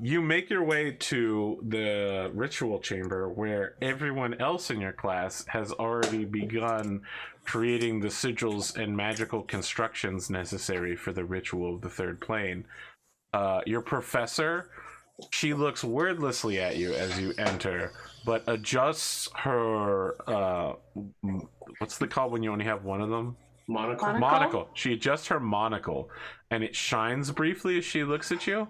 You make your way to the ritual chamber where everyone else in your class has already begun creating the sigils and magical constructions necessary for the ritual of the third plane. Your professor, she looks wordlessly at you as you enter, but adjusts her, what's the call when you only have one of them? Monocle. Monocle. She adjusts her monocle, and it shines briefly as she looks at you.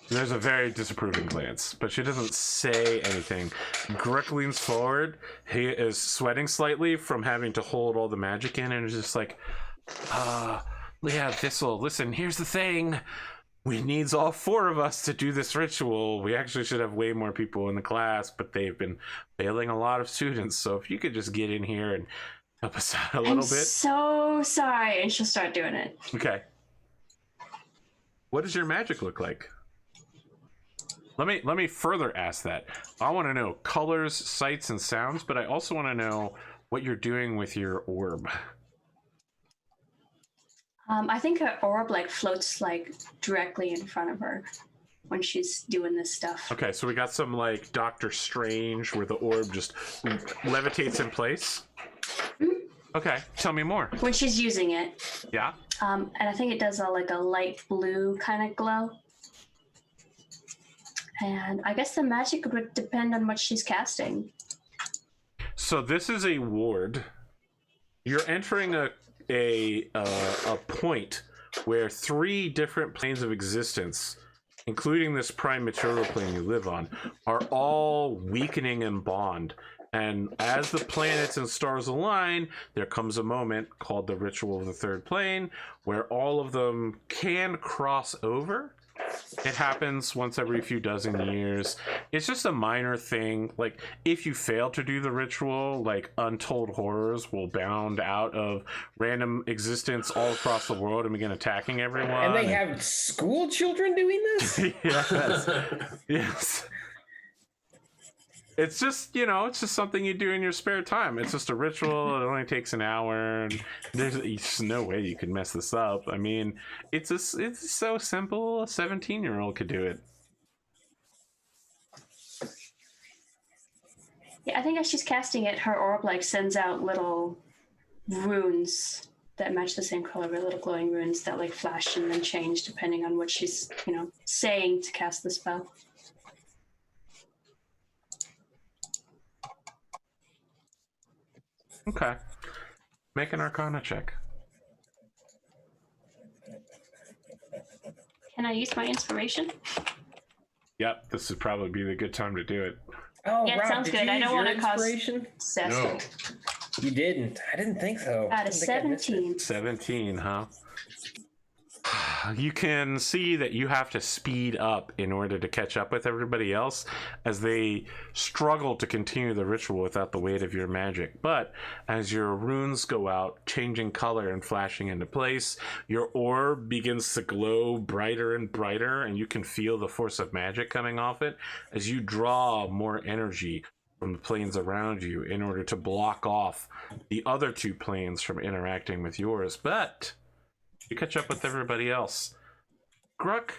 There's a very disapproving glance, but she doesn't say anything. Grick leans forward. He is sweating slightly from having to hold all the magic in, and is just like, yeah, Thistle, listen, here's the thing. We needs all 4 of us to do this ritual. We actually should have way more people in the class, but they've been failing a lot of students. So if you could just get in here and help us out a little bit. So sorry. And she'll start doing it. Okay. What does your magic look like? Let me further ask that. I want to know colors, sights, and sounds, but I also want to know what you're doing with your orb. I think her orb like floats like directly in front of her when she's doing this stuff. Okay, so we got some like Doctor Strange where the orb just levitates in place. Okay, tell me more. When she's using it. Yeah. And I think it does like a light blue kind of glow. And I guess the magic would depend on what she's casting. So this is a ward. You're entering a point where 3 different planes of existence, including this prime material plane you live on, are all weakening in bond. And as the planets and stars align, there comes a moment called the Ritual of the Third Plane, where all of them can cross over. It happens once every few dozen years. It's just a minor thing. Like, if you fail to do the ritual, like, untold horrors will bound out of random existence all across the world and begin attacking everyone. And they have school children doing this? Yes. Yes. It's just, you know, it's just something you do in your spare time. It's just a ritual. It only takes an hour. And there's no way you can mess this up. I mean, it's so simple. A 17-year-old could do it. Yeah, I think as she's casting it, her orb like sends out little runes that match the same color, little glowing runes that like flash and then change depending on what she's, you know, saying to cast the spell. Okay. Make an Arcana check. Can I use my inspiration? Yep, this would probably be the good time to do it. Oh, Yeah, it Rob, sounds did good. you I use don't your want to cause inspiration? Cess. No. You didn't. I didn't think so. Out I of think I missed it. 17. 17, huh? You can see that you have to speed up in order to catch up with everybody else as they struggle to continue the ritual without the weight of your magic. But as your runes go out, changing color and flashing into place, your orb begins to glow brighter and brighter, and you can feel the force of magic coming off it as you draw more energy from the planes around you in order to block off the other 2 planes from interacting with yours. But you catch up with everybody else. Gruck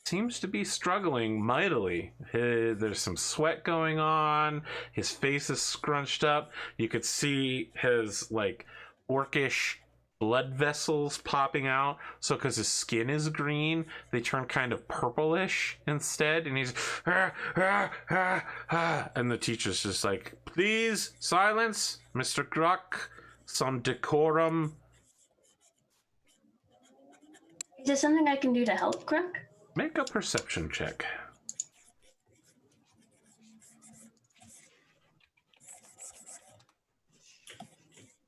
seems to be struggling mightily. There's some sweat going on. His face is scrunched up. You could see his like orcish blood vessels popping out. So because his skin is green, they turn kind of purplish instead. And he's and the teacher's just like, please silence, Mr. Gruck. Some decorum. Is there something I can do to help Gruck? Make a perception check.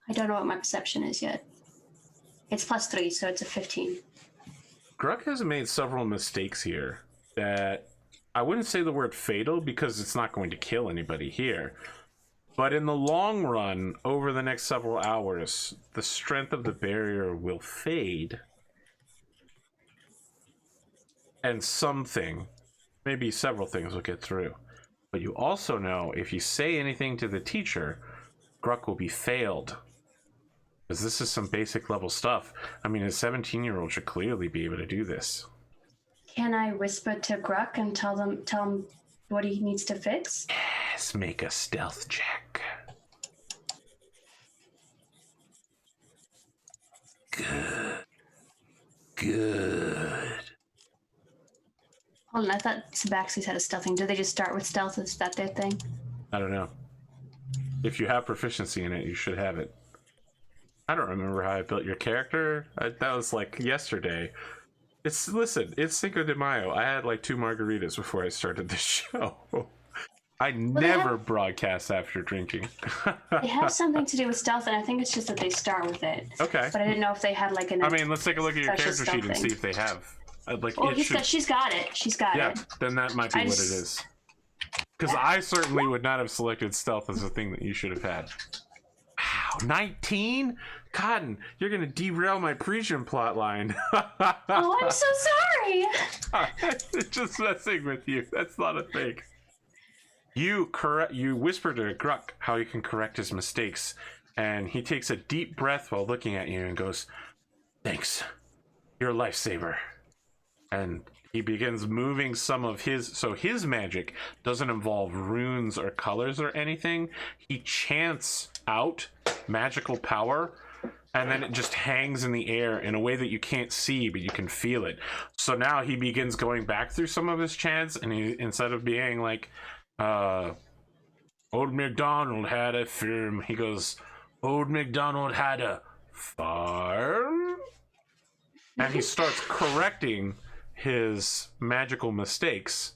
I don't know what my perception is yet. It's +3, so it's a 15. Gruck has made several mistakes here that I wouldn't say the word fatal because it's not going to kill anybody here. But in the long run, over the next several hours, the strength of the barrier will fade. And something, maybe several things will get through. But you also know if you say anything to the teacher, Gruck will be failed. Because this is some basic level stuff. I mean, a 17-year-old should clearly be able to do this. Can I whisper to Gruck and tell him what he needs to fix? Yes, make a stealth check. Good. Good. Hold on, I thought Tabaxis had a stealthing. Do they just start with stealth? Is that their thing? I don't know. If you have proficiency in it, you should have it. I don't remember how I built your character. That was like yesterday. Listen, it's Cinco de Mayo. I had like 2 margaritas before I started this show. I never broadcast after drinking. They have something to do with stealth, and I think it's just that they start with it. Okay. But I didn't know if they had like an. I mean, let's take a look at your special character sheet and stealth see if they have. Oh, she's got it. She's got Yeah, it. then that might be what it is. Because I certainly would not have selected stealth as a thing that you should have had. Wow, 19? Cotton, you're going to derail my Parisian plot line. Oh, I'm so sorry. Just messing with you. That's not a thing. You whisper to Gruck how you can correct his mistakes, And he takes a deep breath while looking at you and goes, "Thanks. You're a lifesaver." And he begins moving some of his magic doesn't involve runes or colors or anything. He chants out magical power, and then it just hangs in the air in a way that you can't see, but you can feel it. So now he begins going back through some of his chants, and he, instead of being like, Old MacDonald had a farm, he goes, Old MacDonald had a farm? And he starts correcting his magical mistakes.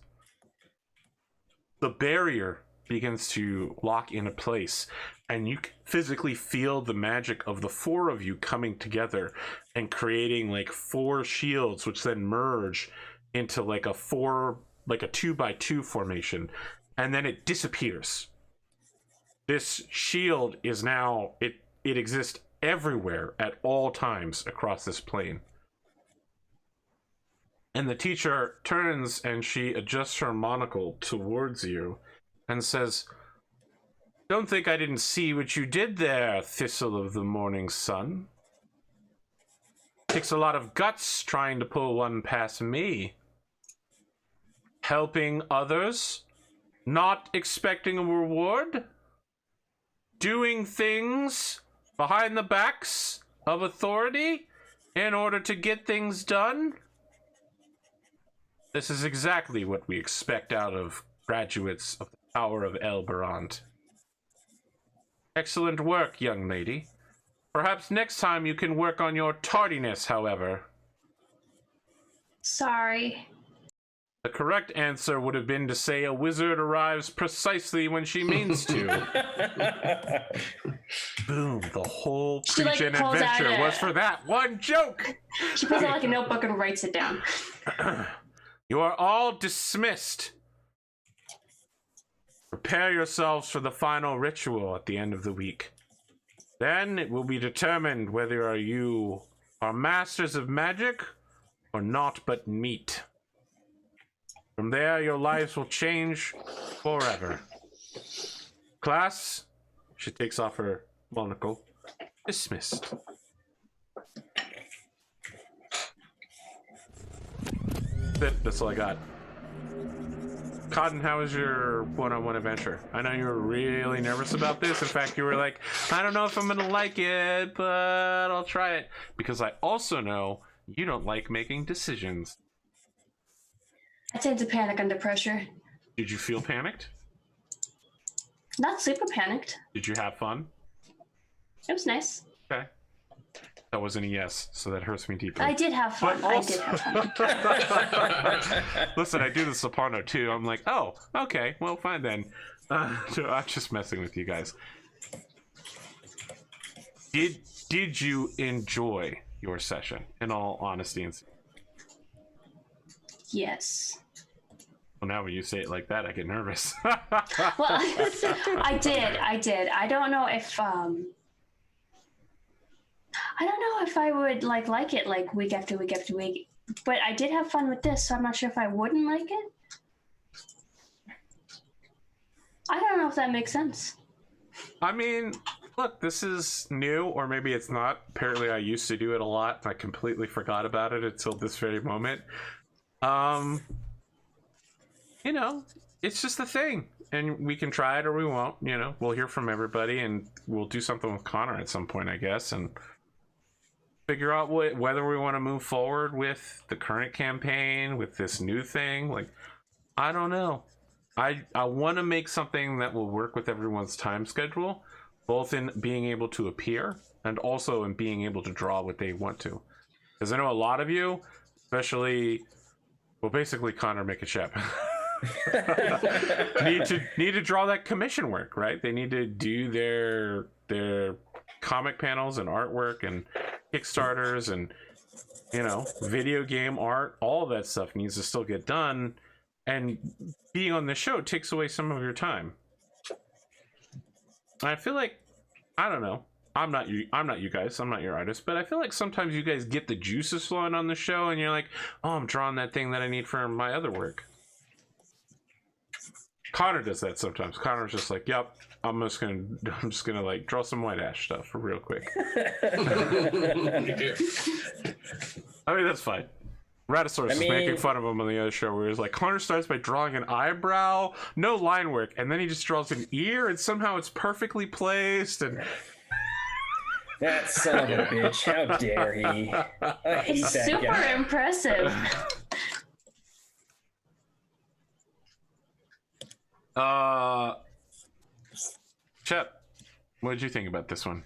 The barrier begins to lock into place, and you can physically feel the magic of the four of you coming together and creating like 4 shields, which then merge into like a 2x2 formation, and then it disappears. This shield is now, it exists everywhere at all times across this plane. And the teacher turns and she adjusts her monocle towards you and says, "Don't think I didn't see what you did there, Thistle of the Morning Sun. Takes a lot of guts trying to pull one past me. Helping others, not expecting a reward, doing things behind the backs of authority in order to get things done. This is exactly what we expect out of graduates of the Tower of Elberont. Excellent work, young lady. Perhaps next time you can work on your tardiness, however." Sorry. The correct answer would have been to say a wizard arrives precisely when she means to. Boom, the whole preach-in adventure was for that one joke! She pulls out like a notebook and writes it down. You are all dismissed. Prepare yourselves for the final ritual at the end of the week. Then it will be determined whether you are masters of magic or naught but meat. From there, your lives will change forever. Class, she takes off her monocle, dismissed. That's all I got. Cotton, how was your one-on-one adventure? I know you were really nervous about this. In fact, you were like, I don't know if I'm gonna like it, but I'll try it. Because I also know you don't like making decisions. I tend to panic under pressure. Did you feel panicked? Not super panicked. Did you have fun? It was nice. Okay. That wasn't a yes, so that hurts me deeply. I did have fun. I did have fun. Listen, I do the Soprano too. I'm like, oh, okay, well, fine then. So I'm just messing with you guys. Did you enjoy your session? In all honesty, Yes. Well, now when you say it like that, I get nervous. Well, I did. I don't know if I would like it like week after week after week, but I did have fun with this, so I'm not sure if I wouldn't like it. I don't know if that makes sense. I mean, look, this is new, or maybe it's not. Apparently I used to do it a lot, and I completely forgot about it until this very moment. You know, it's just a thing, and we can try it or we won't. You know, we'll hear from everybody, and we'll do something with Connor at some point, I guess, and figure out whether we want to move forward with the current campaign, with this new thing. Like, I don't know. I want to make something that will work with everyone's time schedule, both in being able to appear and also in being able to draw what they want to. Because I know a lot of you, especially, well, basically Connor, McComicker, need to draw that commission work, right? They need to do their comic panels and artwork and Kickstarters and, you know, video game art. All of that stuff needs to still get done, and being on the show takes away some of your time. I feel like, I don't know, I'm not you guys, I'm not your artist, but I feel like sometimes you guys get the juices flowing on the show and you're like, oh, I'm drawing that thing that I need for my other work. Connor does that sometimes. Connor's just like, "Yep, I'm just gonna like draw some white ash stuff for real quick." I mean, that's fine. Ratosaurus was making fun of him on the other show where he was like, Connor starts by drawing an eyebrow, no line work, and then he just draws an ear, and somehow it's perfectly placed. And that son of a bitch! How dare he? I hate It's that super guy. impressive. Shep, what did you think about this one?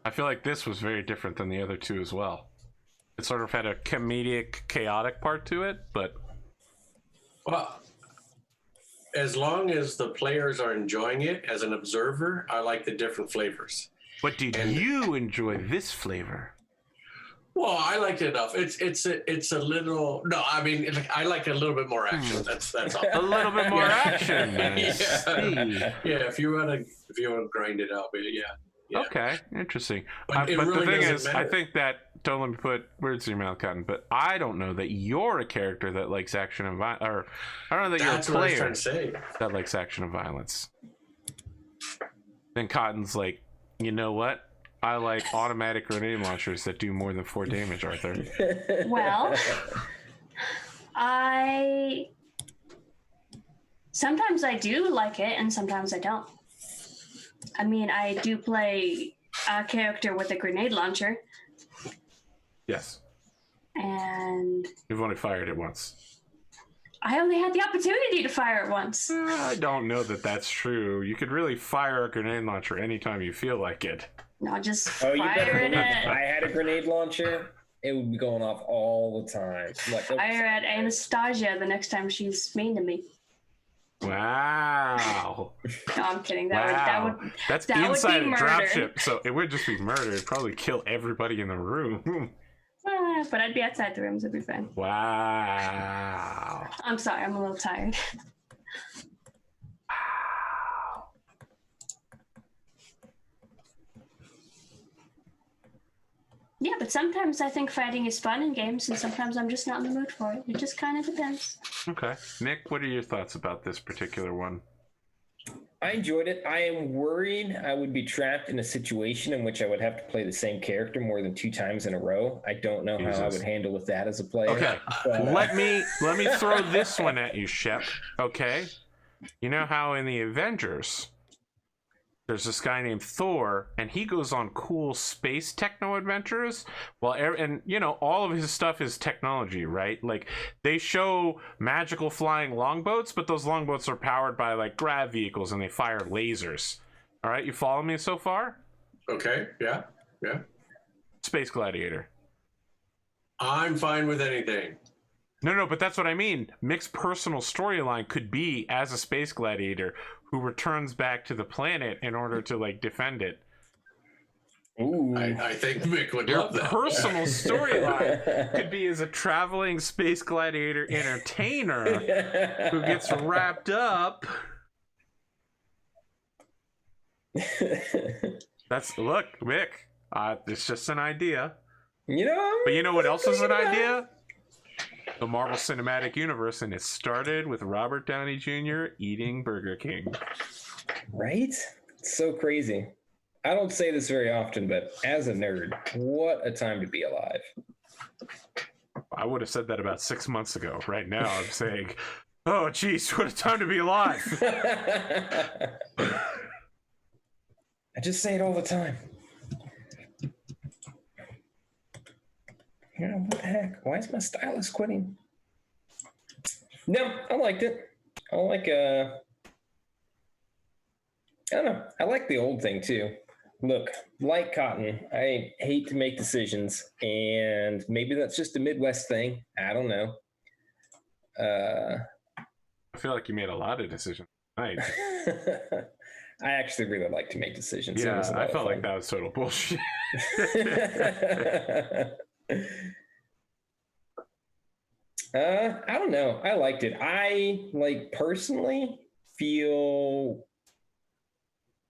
I feel like this was very different than the other two as well. It sort of had a comedic, chaotic part to it, but... Well, as long as the players are enjoying it as an observer, I like the different flavors. But did you enjoy this flavor? Well, I liked it enough. It's a little. No, I mean, I like a little bit more action. That's all. A little bit more action. If you want to grind it out, but yeah. Okay, interesting. But But really the thing doesn't is, matter. I think that, don't let me put words in your mouth, Cotton, but I don't know that you're a character that likes action and violence, or I don't know that That's you're a what I was player trying to say. that likes action and violence. Then Cotton's like, you know what? I like automatic grenade launchers that do more than 4 damage, Arthur. Well, sometimes I do like it and sometimes I don't. I mean, I do play a character with a grenade launcher, Yes. and You've only fired it once. I only had the opportunity to fire it once. I don't know that that's true. You could really fire a grenade launcher anytime you feel like it. No, just Oh, you better fire it believe if at I had a grenade launcher, it would be going off all the time. Like, fire at Anastasia the next time she's mean to me. Wow. No, I'm kidding. Wow. That's that would inside be a murder. dropship, so it would just be murder. It'd probably kill everybody in the room. But I'd be outside the rooms. It'd be fine. Wow. I'm sorry. I'm a little tired. Yeah, but sometimes I think fighting is fun in games, and sometimes I'm just not in the mood for it. It just kind of depends. Okay. Nick, what are your thoughts about this particular one? I enjoyed it. I am worried I would be trapped in a situation in which I would have to play the same character more than 2 times in a row. I don't know how I Jesus. would handle with that as a player. Okay. But, Let me throw this one at you, Shep. Okay. You know how in the Avengers there's this guy named Thor, and he goes on cool space techno adventures. Well, and you know, all of his stuff is technology, right? Like they show magical flying longboats, but those longboats are powered by like grav vehicles, and they fire lasers. All right, you follow me so far? Okay. Yeah. Space Gladiator. I'm fine with anything. No, but that's what I mean. Mick's personal storyline could be as a space gladiator who returns back to the planet in order to like defend it. Ooh. I think Mick would Your love that. personal storyline could be as a traveling space gladiator entertainer who gets wrapped up. Look, Mick. It's just an idea. You know, But you know what else is an idea? The Marvel Cinematic Universe, and it started with Robert Downey Jr. eating Burger King. right? It's so crazy. I don't say this very often, but as a nerd, what a time to be alive. I would have said that about 6 months ago. Right now, I'm saying, oh, geez, what a time to be alive. I just say it all the time. You know, what the heck? Why is my stylus quitting? No, I liked it. I don't know. I like the old thing too. Look, like Cotton, I hate to make decisions, and maybe that's just a Midwest thing. I don't know. I feel like you made a lot of decisions tonight. I actually really like to make decisions. Yeah, I felt like that was total bullshit. I don't know. I liked it. I personally feel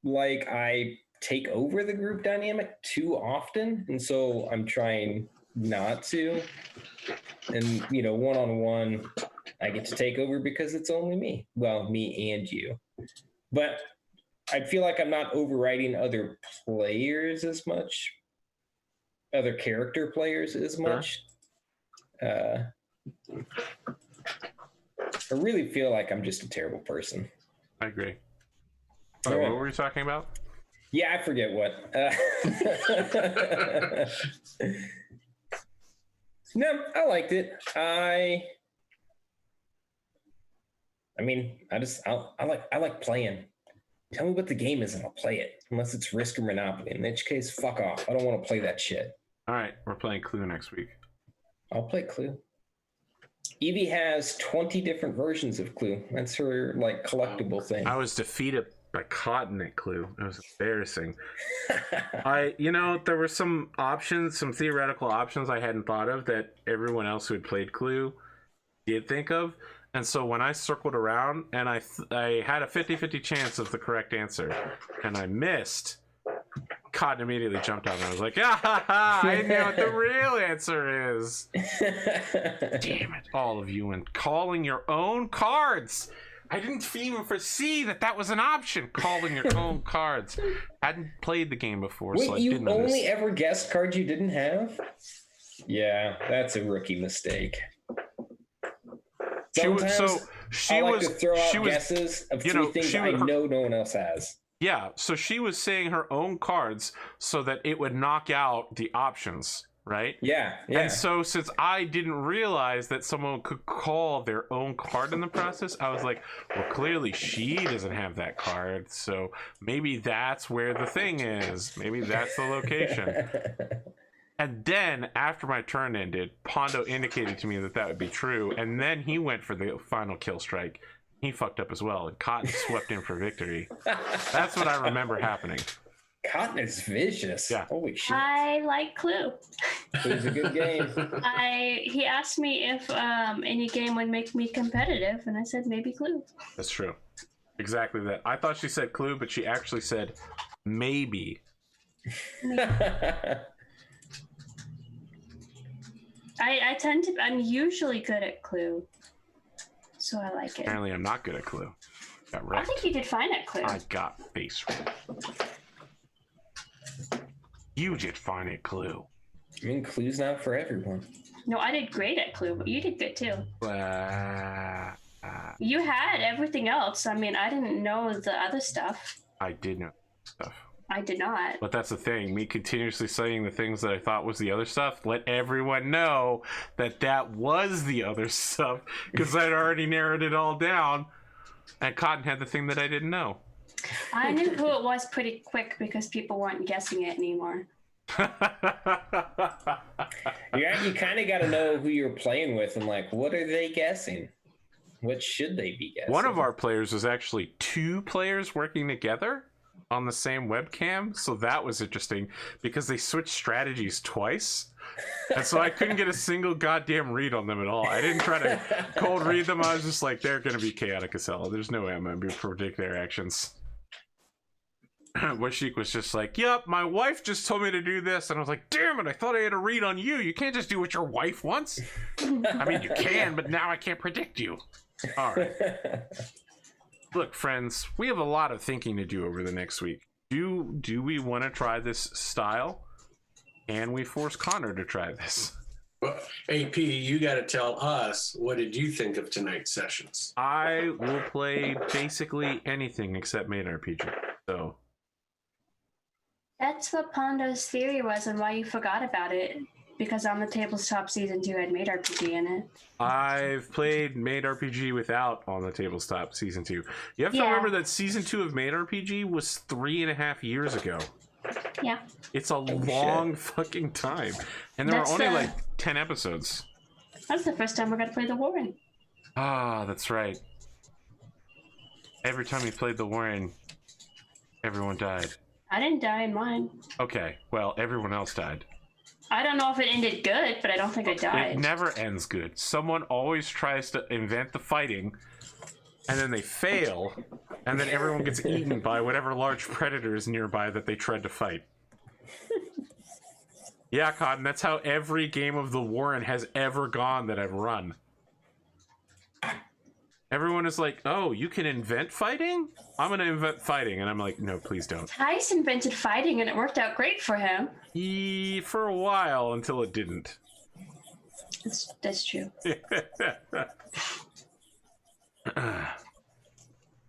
like I take over the group dynamic too often, and so I'm trying not to. And one-on-one, I get to take over because it's only me. Well, me and you. But I feel like I'm not overriding other players as much, other character players as much. I really feel like I'm just a terrible person. I agree. So what were we talking about? Yeah, I forget what. No, I liked it. I like playing. Tell me what the game is and I'll play it. Unless it's Risk or Monopoly. In which case, fuck off. I don't want to play that shit. All right, we're playing Clue next week. I'll play Clue. Evie has 20 different versions of Clue. That's her like collectible thing. I was defeated by Cotton at Clue. It was embarrassing. There were some options, some theoretical options I hadn't thought of that everyone else who had played Clue did think of. And so when I circled around and I had a 50-50 chance of the correct answer and I missed, Cotton immediately jumped out and I was like, I know what the real answer is. Damn it, all of you, and calling your own cards. I didn't even foresee that was an option, calling your own cards. Hadn't played the game before, Wait, so I you didn't only ever guessed cards you didn't have? Yeah, that's a rookie mistake. Sometimes I like to throw out guesses of three things I know no one else has. Yeah, so she was saying her own cards so that it would knock out the options, right? Yeah. And so since I didn't realize that someone could call their own card in the process, I was like, well, clearly she doesn't have that card, so maybe that's where the thing is. Maybe that's the location. And then, after my turn ended, Pondo indicated to me that would be true, and then he went for the final kill strike. He fucked up as well, and Cotton swept in for victory. That's what I remember happening. Cotton is vicious. Yeah. Holy shit. I like Clue. Clue's a good game. He asked me if any game would make me competitive, and I said maybe Clue. That's true. Exactly that. I thought she said Clue, but she actually said maybe. I'm usually good at Clue, so I like it. Apparently I'm not good at Clue. Got wrecked. I think you did fine at Clue. I got face wrecked. You did fine at Clue. I mean, Clue's not for everyone. No, I did great at Clue, but you did good too. You had everything else. I mean, I didn't know the other stuff. I did know stuff. I did not. But that's the thing. Me continuously saying the things that I thought was the other stuff let everyone know that was the other stuff because I'd already narrowed it all down. And Cotton had the thing that I didn't know. I knew who it was pretty quick because people weren't guessing it anymore. Yeah, you kind of got to know who you're playing with and like, what are they guessing? What should they be guessing? One of our players was actually two players working together on the same webcam, so that was interesting because they switched strategies twice, and so I couldn't get a single goddamn read on them at all. I didn't try to cold read them. I was just like, they're gonna be chaotic as hell. There's no way I'm gonna be able to predict their actions. Washik was just like, yep, my wife just told me to do this, and I was like, damn it, I thought I had a read on you. You can't just do what your wife wants. I mean, you can, but now I can't predict you. All right. Look, friends, we have a lot of thinking to do over the next week. Do we want to try this style? Can we force Connor to try this? Well, AP, you got to tell us, what did you think of tonight's sessions? I will play basically anything except Made RPG. So That's what Pondo's theory was and why you forgot about it. Because On the Tabletop Season 2 had Made RPG in it. I've played Made RPG without On the Tabletop Season 2. You have to remember that Season 2 of Made RPG was 3.5 years ago. Yeah. It's a long fucking time. And there were only like 10 episodes. That's the first time we're going to play the Warren. Ah, that's right. Every time you played the Warren, everyone died. I didn't die in mine. Okay, well, everyone else died. I don't know if it ended good, but I don't think I died. It never ends good. Someone always tries to invent the fighting, and then they fail, and then everyone gets eaten by whatever large predator is nearby that they tried to fight. Yeah, Cotton, that's how every game of the Warren has ever gone that I've run. Everyone is like, oh, you can invent fighting? I'm going to invent fighting. And I'm like, no, please don't. Tice invented fighting and it worked out great for him. For a while until it didn't. That's true.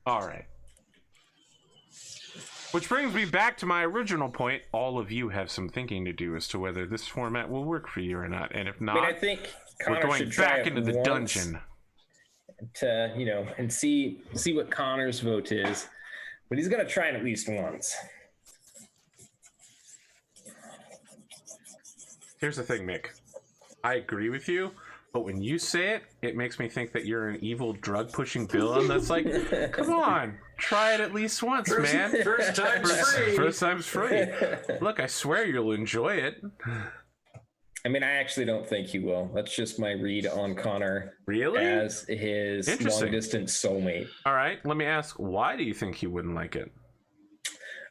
All right. Which brings me back to my original point. All of you have some thinking to do as to whether this format will work for you or not. And if not, I mean, I think Connor we're going should try back it into the once dungeon. to, and see what Connor's vote is. But he's going to try it at least once. Here's the thing, Mick. I agree with you, but when you say it, it makes me think that you're an evil drug-pushing villain that's like, come on, try it at least once, man. First time's free. First time's free. Look, I swear you'll enjoy it. I mean, I actually don't think he will. That's just my read on Connor. Really? As his long-distance soulmate. All right, let me ask, why do you think he wouldn't like it?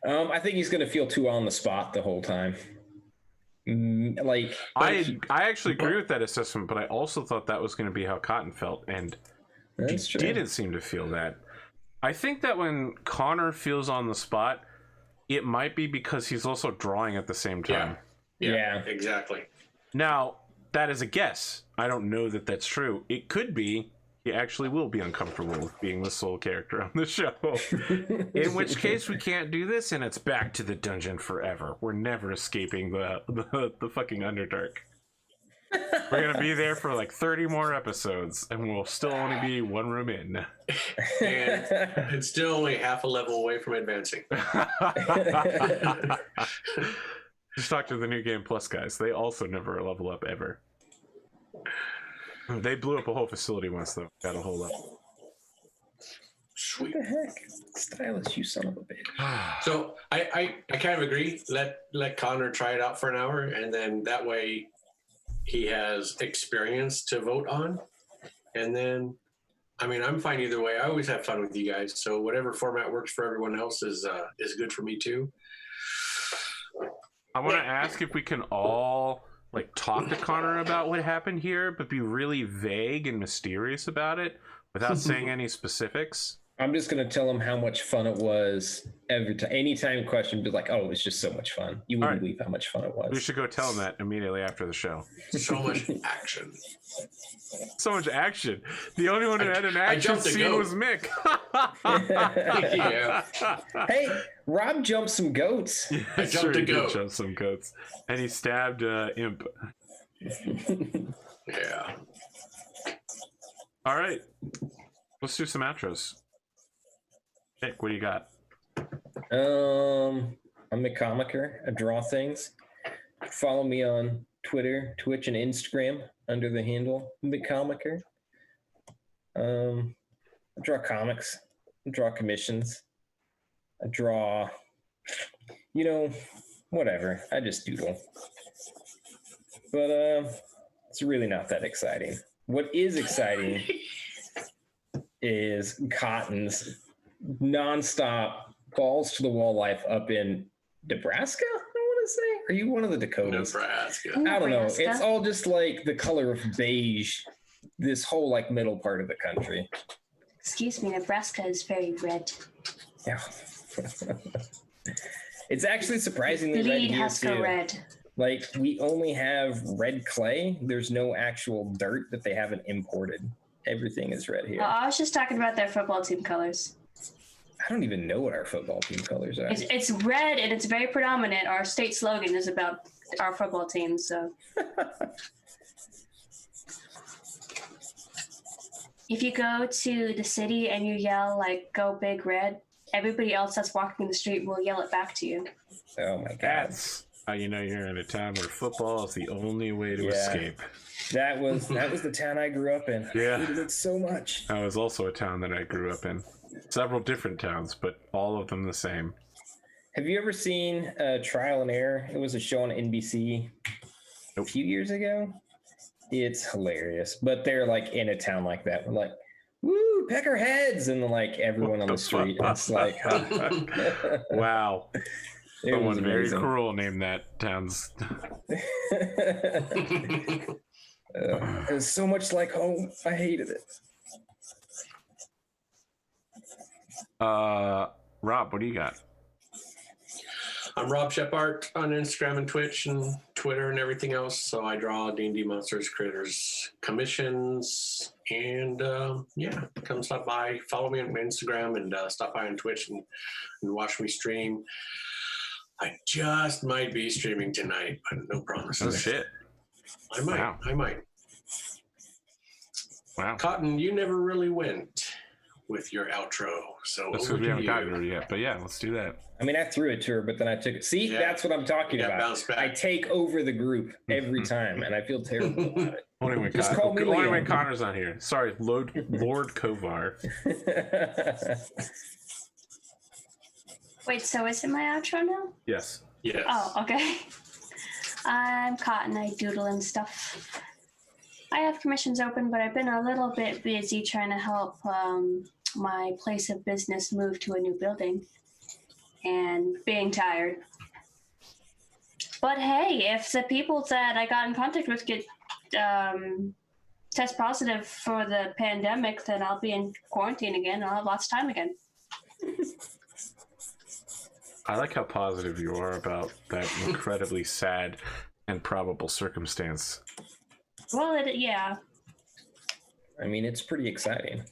I think he's going to feel too on the spot the whole time. I actually agree with that assessment, but I also thought that was going to be how Cotton felt, and he didn't seem to feel that. I think that when Connor feels on the spot, it might be because he's also drawing at the same time. Yeah, exactly. Now, that is a guess. I don't know that that's true. It could be he actually will be uncomfortable with being the sole character on the show. In which case, we can't do this, and it's back to the dungeon forever. We're never escaping the fucking Underdark. We're going to be there for like 30 more episodes, and we'll still only be one room in. And it's still only half a level away from advancing. Just talk to the New Game Plus guys. They also never level up ever. They blew up a whole facility once, though. Got a whole lot. Sweet. What the heck? Stylus, you son of a bitch. So I kind of agree. Let Connor try it out for an hour, and then that way he has experience to vote on. And then, I mean, I'm fine either way. I always have fun with you guys. So whatever format works for everyone else is good for me too. I want to ask if we can all like talk to Connor about what happened here, but be really vague and mysterious about it without saying any specifics. I'm just going to tell him how much fun it was every time. Anytime question, be like, oh, it was just so much fun. You wouldn't believe how much fun it was. We should go tell him that immediately after the show. So much action. So much action. The only one who had an action scene was Mick. Yeah. Hey, Rob jumped some goats. Yeah, I jumped a goat. He jumped some goats. And he stabbed Imp. Yeah. All right. Let's do some outros. Nick, what do you got? I'm McComicker. I draw things. Follow me on Twitter, Twitch, and Instagram under the handle McComicker. I draw comics. I draw commissions. I draw, whatever. I just doodle. But it's really not that exciting. What is exciting is Cotton's nonstop balls to the wall life up in Nebraska, I want to say. Are you one of the Dakotas? Nebraska. I don't know. It's all just like the color of beige, this whole like middle part of the country. Excuse me, Nebraska is very red. Yeah. It's actually surprisingly red Bleed here has to go too. red. Like, we only have red clay. There's no actual dirt that they haven't imported. Everything is red here. I was just talking about their football team colors. I don't even know what our football team colors are. It's red and it's very predominant. Our state slogan is about our football team, so. If you go to the city and you yell, like, go big red, everybody else that's walking in the street will yell it back to you. Oh my God. That's how you know you're in a town where football is the only way to escape. That was the town I grew up in. Yeah. I hated it so much. That was also a town that I grew up in. Several different towns, but all of them the same. Have you ever seen Trial and Error? It was a show on NBC a few years ago. It's hilarious. But they're like in a town like that. We're like, woo, pecker heads, and like everyone on the street. It's like, wow. Someone very amazing. cruel named that town's. It was so much like home. I hated it. Rob, what do you got? I'm robSHEPart on Instagram and Twitch and Twitter and everything else. So I draw D&D monsters, critters, commissions, and yeah, come stop by, follow me on Instagram, and stop by on Twitch and watch me stream. I just might be streaming tonight, but no promises. Oh shit! I might. Wow. I might. Wow. Cotton, you never really went with your outro, so That's because we haven't gotten to it yet. But yeah, let's do that. I mean, I threw it to her, but then I took it. See, Yeah. that's what I'm talking Yeah, about. bounce back. I take over the group every time, and I feel terrible about it. Only when, Just call me only Liam. when Connor's not here. Sorry, Lord Kovar. Wait, so is it my outro now? Yes. Yes. Oh, okay. I'm Cotton. I doodle and stuff. I have commissions open, but I've been a little bit busy trying to help my place of business move to a new building and being tired. But hey, if the people that I got in contact with get test positive for the pandemic, then I'll be in quarantine again. I'll have lots of time again. I like how positive you are about that incredibly sad and probable circumstance. Well, yeah. I mean, it's pretty exciting.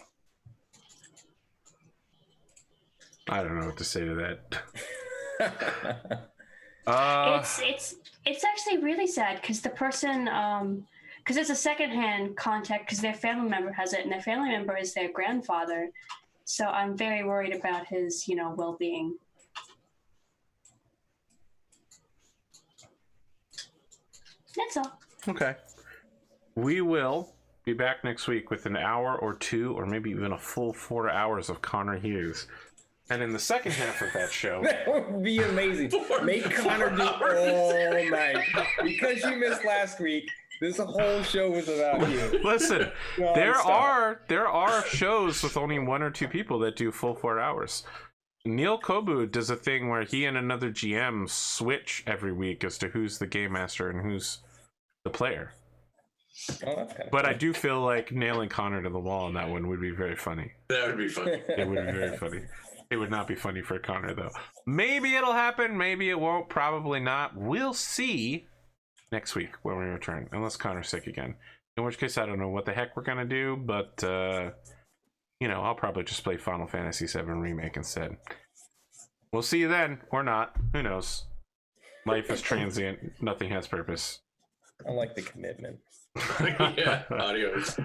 I don't know what to say to that. It's actually really sad because the person because it's a secondhand contact because their family member has it and their family member is their grandfather, so I'm very worried about his well-being. That's all. Okay. We will be back next week with an hour or two, or maybe even a full 4 hours of Connor Hughes. And in the second half of that show, That would be amazing. Make Connor do all night. Because you missed last week, this whole show was about you. listen, No, there stop. are shows with only 1 or 2 people that do full 4 hours. Neil Kobu does a thing where he and another GM switch every week as to who's the game master and who's the player. Oh, that's kind of But I do feel like nailing Connor to the wall on that one would be very funny. That would be fun. It would be very funny. It would not be funny for Connor, though. Maybe it'll happen. Maybe it won't. Probably not. We'll see next week when we return. Unless Connor's sick again. In which case, I don't know what the heck we're going to do. But, I'll probably just play Final Fantasy VII Remake instead. We'll see you then. Or not. Who knows? Life is transient. Nothing has purpose. I like the commitment. Yeah. Adios.